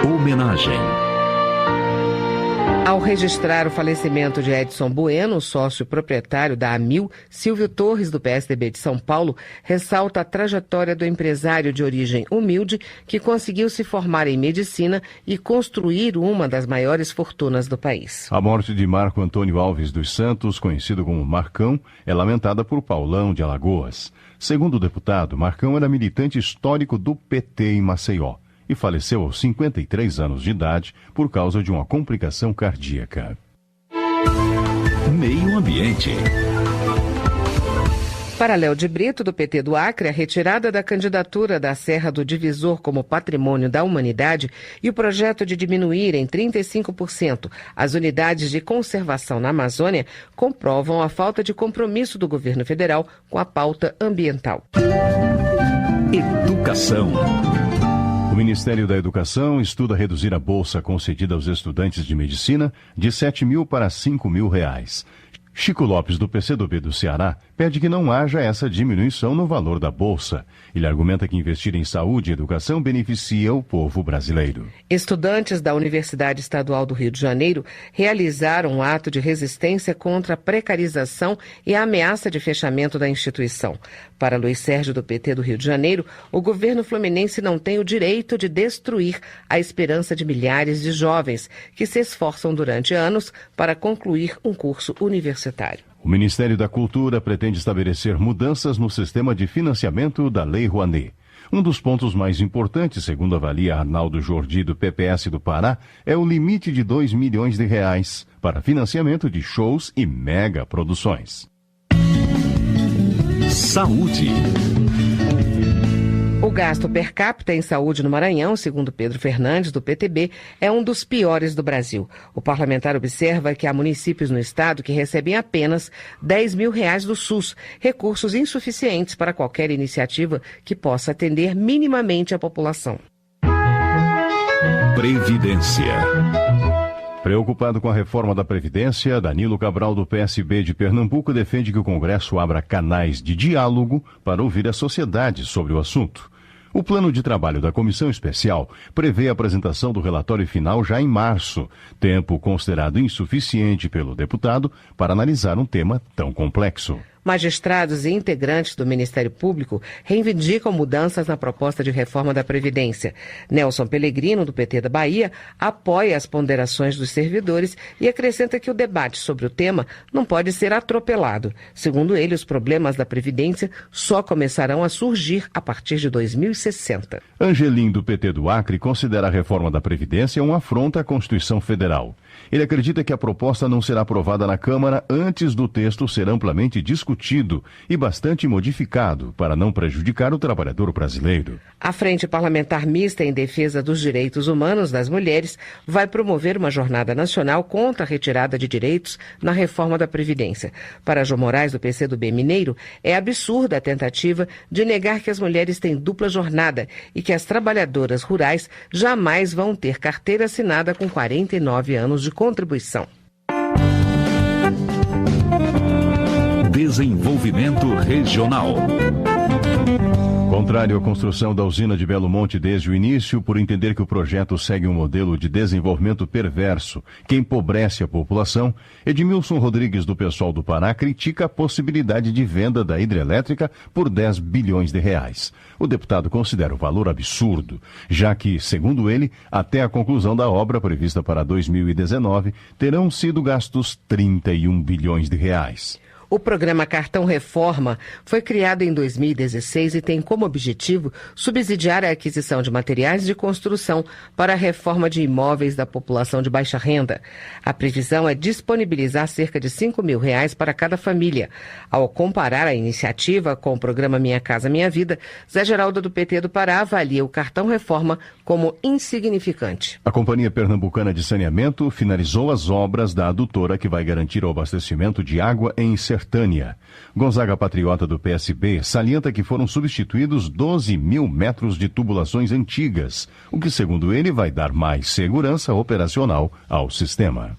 Homenagem. Ao registrar o falecimento de Edson Bueno, sócio proprietário da Amil, Silvio Torres, do PSDB de São Paulo, ressalta a trajetória do empresário de origem humilde que conseguiu se formar em medicina e construir uma das maiores fortunas do país. A morte de Marco Antônio Alves dos Santos, conhecido como Marcão, é lamentada por Paulão de Alagoas. Segundo o deputado, Marcão era militante histórico do PT em Maceió e faleceu aos 53 anos de idade por causa de uma complicação cardíaca. Meio Ambiente. Para Léo de Brito, do PT do Acre, a retirada da candidatura da Serra do Divisor como patrimônio da humanidade e o projeto de diminuir em 35% as unidades de conservação na Amazônia comprovam a falta de compromisso do governo federal com a pauta ambiental. Educação. O Ministério da Educação estuda reduzir a bolsa concedida aos estudantes de medicina de R$ 7.000 para R$ 5.000. Chico Lopes, do PCdoB do Ceará, pede que não haja essa diminuição no valor da bolsa. Ele argumenta que investir em saúde e educação beneficia o povo brasileiro. Estudantes da Universidade Estadual do Rio de Janeiro realizaram um ato de resistência contra a precarização e a ameaça de fechamento da instituição. Para Luiz Sérgio, do PT do Rio de Janeiro, o governo fluminense não tem o direito de destruir a esperança de milhares de jovens que se esforçam durante anos para concluir um curso universitário. O Ministério da Cultura pretende estabelecer mudanças no sistema de financiamento da Lei Rouanet. Um dos pontos mais importantes, segundo avalia Arnaldo Jordi, do PPS do Pará, é o limite de R$ 2 milhões para financiamento de shows e mega produções. Saúde. O gasto per capita em saúde no Maranhão, segundo Pedro Fernandes, do PTB, é um dos piores do Brasil. O parlamentar observa que há municípios no estado que recebem apenas R$ 10.000 do SUS, recursos insuficientes para qualquer iniciativa que possa atender minimamente a população. Previdência. Preocupado com a reforma da Previdência, Danilo Cabral, do PSB de Pernambuco, defende que o Congresso abra canais de diálogo para ouvir a sociedade sobre o assunto. O plano de trabalho da Comissão Especial prevê a apresentação do relatório final já em março, tempo considerado insuficiente pelo deputado para analisar um tema tão complexo. Magistrados e integrantes do Ministério Público reivindicam mudanças na proposta de reforma da Previdência. Nelson Pellegrino, do PT da Bahia, apoia as ponderações dos servidores e acrescenta que o debate sobre o tema não pode ser atropelado. Segundo ele, os problemas da Previdência só começarão a surgir a partir de 2060. Angelim, do PT do Acre, considera a reforma da Previdência uma afronta à Constituição Federal. Ele acredita que a proposta não será aprovada na Câmara antes do texto ser amplamente discutido e bastante modificado para não prejudicar o trabalhador brasileiro. A Frente Parlamentar Mista em Defesa dos Direitos Humanos das Mulheres vai promover uma jornada nacional contra a retirada de direitos na reforma da Previdência. Para Jô Moraes, do PCdoB mineiro, é absurda a tentativa de negar que as mulheres têm dupla jornada e que as trabalhadoras rurais jamais vão ter carteira assinada com 49 anos de contribuição. Desenvolvimento Regional. Contrário à construção da usina de Belo Monte desde o início, por entender que o projeto segue um modelo de desenvolvimento perverso que empobrece a população, Edmilson Rodrigues, do PSOL do Pará, critica a possibilidade de venda da hidrelétrica por 10 bilhões de reais. O deputado considera o valor absurdo, já que, segundo ele, até a conclusão da obra prevista para 2019, terão sido gastos 31 bilhões de reais. O programa Cartão Reforma foi criado em 2016 e tem como objetivo subsidiar a aquisição de materiais de construção para a reforma de imóveis da população de baixa renda. A previsão é disponibilizar cerca de R$5 mil para cada família. Ao comparar a iniciativa com o programa Minha Casa Minha Vida, Zé Geraldo, do PT do Pará, avalia o Cartão Reforma como insignificante. A Companhia Pernambucana de Saneamento finalizou as obras da adutora que vai garantir o abastecimento de água em Sertânia. Gonzaga Patriota, do PSB, salienta que foram substituídos 12 mil metros de tubulações antigas, o que, segundo ele, vai dar mais segurança operacional ao sistema.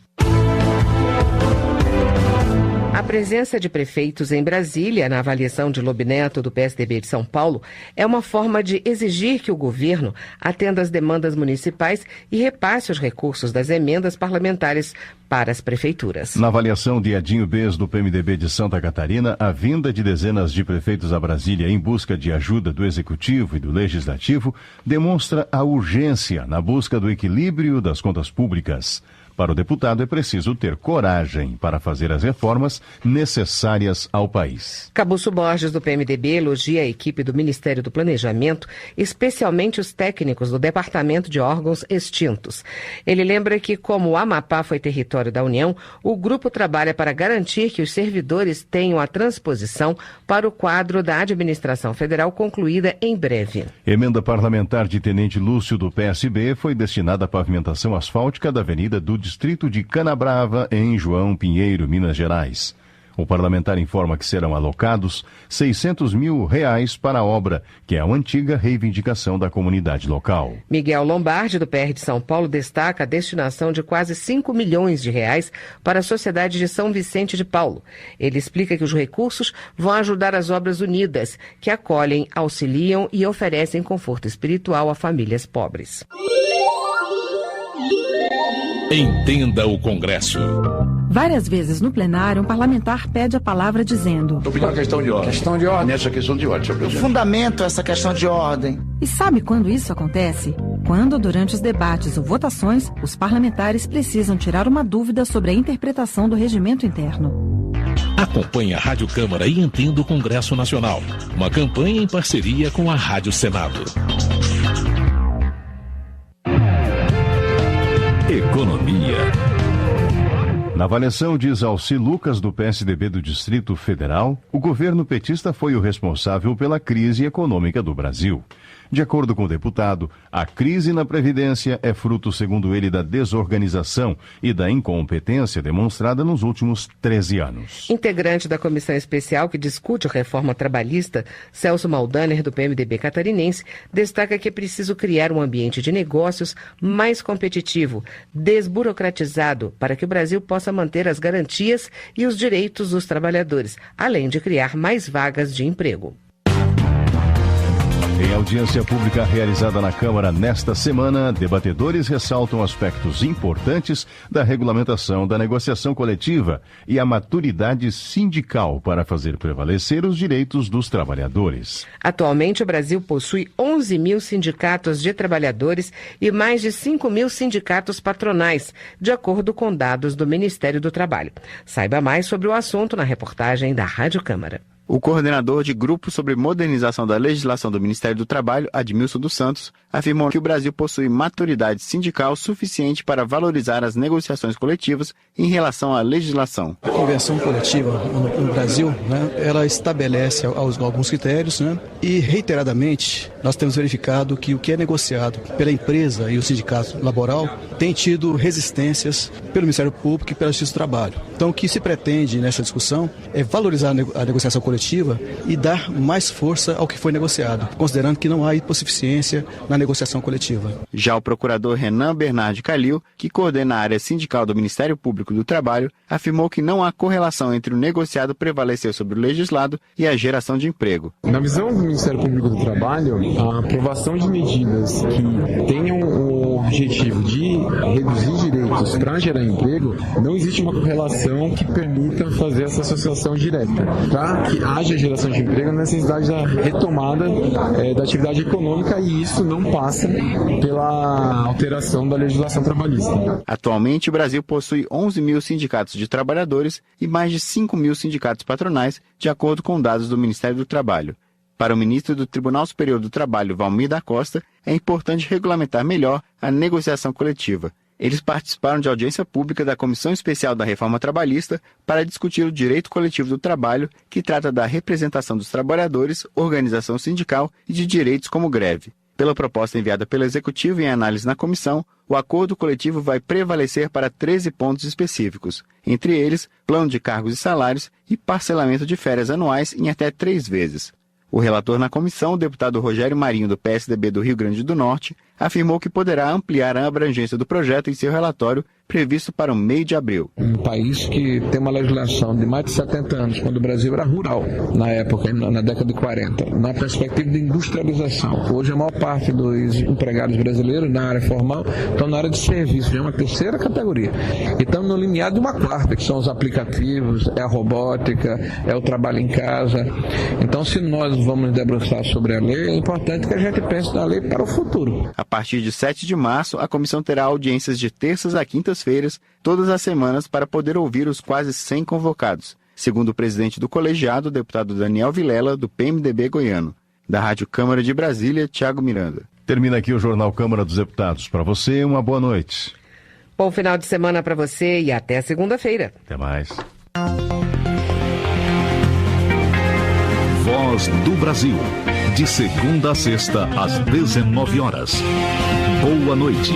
A presença de prefeitos em Brasília, na avaliação de Lobe Neto, do PSDB de São Paulo, é uma forma de exigir que o governo atenda às demandas municipais e repasse os recursos das emendas parlamentares para as prefeituras. Na avaliação de Edinho Bez, do PMDB de Santa Catarina, a vinda de dezenas de prefeitos a Brasília em busca de ajuda do Executivo e do Legislativo demonstra a urgência na busca do equilíbrio das contas públicas. Para o deputado, é preciso ter coragem para fazer as reformas necessárias ao país. Cabuço Borges, do PMDB, elogia a equipe do Ministério do Planejamento, especialmente os técnicos do Departamento de Órgãos Extintos. Ele lembra que, como o Amapá foi território da União, o grupo trabalha para garantir que os servidores tenham a transposição para o quadro da administração federal concluída em breve. Emenda parlamentar de Tenente Lúcio, do PSB, foi destinada à pavimentação asfáltica da Avenida do Distrito de Canabrava, em João Pinheiro, Minas Gerais. O parlamentar informa que serão alocados R$600 mil para a obra, que é a antiga reivindicação da comunidade local. Miguel Lombardi, do PR de São Paulo, destaca a destinação de quase R$5 milhões para a Sociedade de São Vicente de Paulo. Ele explica que os recursos vão ajudar as obras unidas, que acolhem, auxiliam e oferecem conforto espiritual a famílias pobres. Entenda o Congresso. Várias vezes no plenário, um parlamentar pede a palavra dizendo: Estou pedindo uma questão de ordem. Questão de ordem. Nessa questão de ordem, senhor presidente. Eu fundamento essa questão de ordem. E sabe quando isso acontece? Quando, durante os debates ou votações, os parlamentares precisam tirar uma dúvida sobre a interpretação do regimento interno. Acompanhe a Rádio Câmara e entenda o Congresso Nacional. Uma campanha em parceria com a Rádio Senado. Economia. Na avaliação de Alci Lucas, do PSDB do Distrito Federal, o governo petista foi o responsável pela crise econômica do Brasil. De acordo com o deputado, a crise na Previdência é fruto, segundo ele, da desorganização e da incompetência demonstrada nos últimos 13 anos. Integrante da comissão especial que discute a reforma trabalhista, Celso Maldaner, do PMDB catarinense, destaca que é preciso criar um ambiente de negócios mais competitivo, desburocratizado, para que o Brasil possa manter as garantias e os direitos dos trabalhadores, além de criar mais vagas de emprego. Em audiência pública realizada na Câmara nesta semana, debatedores ressaltam aspectos importantes da regulamentação da negociação coletiva e a maturidade sindical para fazer prevalecer os direitos dos trabalhadores. Atualmente, o Brasil possui 11 mil sindicatos de trabalhadores e mais de 5 mil sindicatos patronais, de acordo com dados do Ministério do Trabalho. Saiba mais sobre o assunto na reportagem da Rádio Câmara. O coordenador de grupo sobre modernização da legislação do Ministério do Trabalho, Admilson dos Santos, afirmou que o Brasil possui maturidade sindical suficiente para valorizar as negociações coletivas em relação à legislação. A convenção coletiva no Brasil, ela estabelece alguns critérios, e reiteradamente nós temos verificado que o que é negociado pela empresa e o sindicato laboral tem tido resistências pelo Ministério Público e pela Justiça do Trabalho. Então, o que se pretende nessa discussão é valorizar a negociação coletiva e dar mais força ao que foi negociado, considerando que não há hipossuficiência na negociação coletiva. Já o procurador Renan Bernardi Calil, que coordena a área sindical do Ministério Público do Trabalho, afirmou que não há correlação entre o negociado prevalecer sobre o legislado e a geração de emprego. Na visão do Ministério Público do Trabalho, a aprovação de medidas que tenham o objetivo de reduzir direitos para gerar emprego, não existe uma correlação que permita fazer essa associação direta. Para que haja geração de emprego, a necessidade da retomada da atividade econômica, e isso não passa pela alteração da legislação trabalhista. Atualmente, o Brasil possui 11 mil sindicatos de trabalhadores e mais de 5 mil sindicatos patronais, de acordo com dados do Ministério do Trabalho. Para o ministro do Tribunal Superior do Trabalho, Valmir da Costa, é importante regulamentar melhor a negociação coletiva. Eles participaram de audiência pública da Comissão Especial da Reforma Trabalhista para discutir o direito coletivo do trabalho, que trata da representação dos trabalhadores, organização sindical e de direitos como greve. Pela proposta enviada pelo Executivo em análise na comissão, o acordo coletivo vai prevalecer para 13 pontos específicos, entre eles, plano de cargos e salários e parcelamento de férias anuais em até 3 vezes. O relator na comissão, o deputado Rogério Marinho, do PSDB do Rio Grande do Norte, afirmou que poderá ampliar a abrangência do projeto em seu relatório, previsto para o meio de abril. Um país que tem uma legislação de mais de 70 anos, quando o Brasil era rural, na época, na década de 40, na perspectiva de industrialização. Hoje a maior parte dos empregados brasileiros na área formal estão na área de serviço, já é uma terceira categoria. E estamos no limiar de uma quarta, que são os aplicativos, é a robótica, é o trabalho em casa. Então, se nós vamos debruçar sobre a lei, é importante que a gente pense na lei para o futuro. A partir de 7 de março, a comissão terá audiências de terças a quintas-feiras, todas as semanas, para poder ouvir os quase 100 convocados, segundo o presidente do colegiado, o deputado Daniel Vilela, do PMDB goiano. Da Rádio Câmara de Brasília, Tiago Miranda. Termina aqui o Jornal Câmara dos Deputados. Para você, uma boa noite. Bom final de semana para você e até segunda-feira. Até mais. Voz do Brasil. De segunda a sexta, às 19 horas. Boa noite.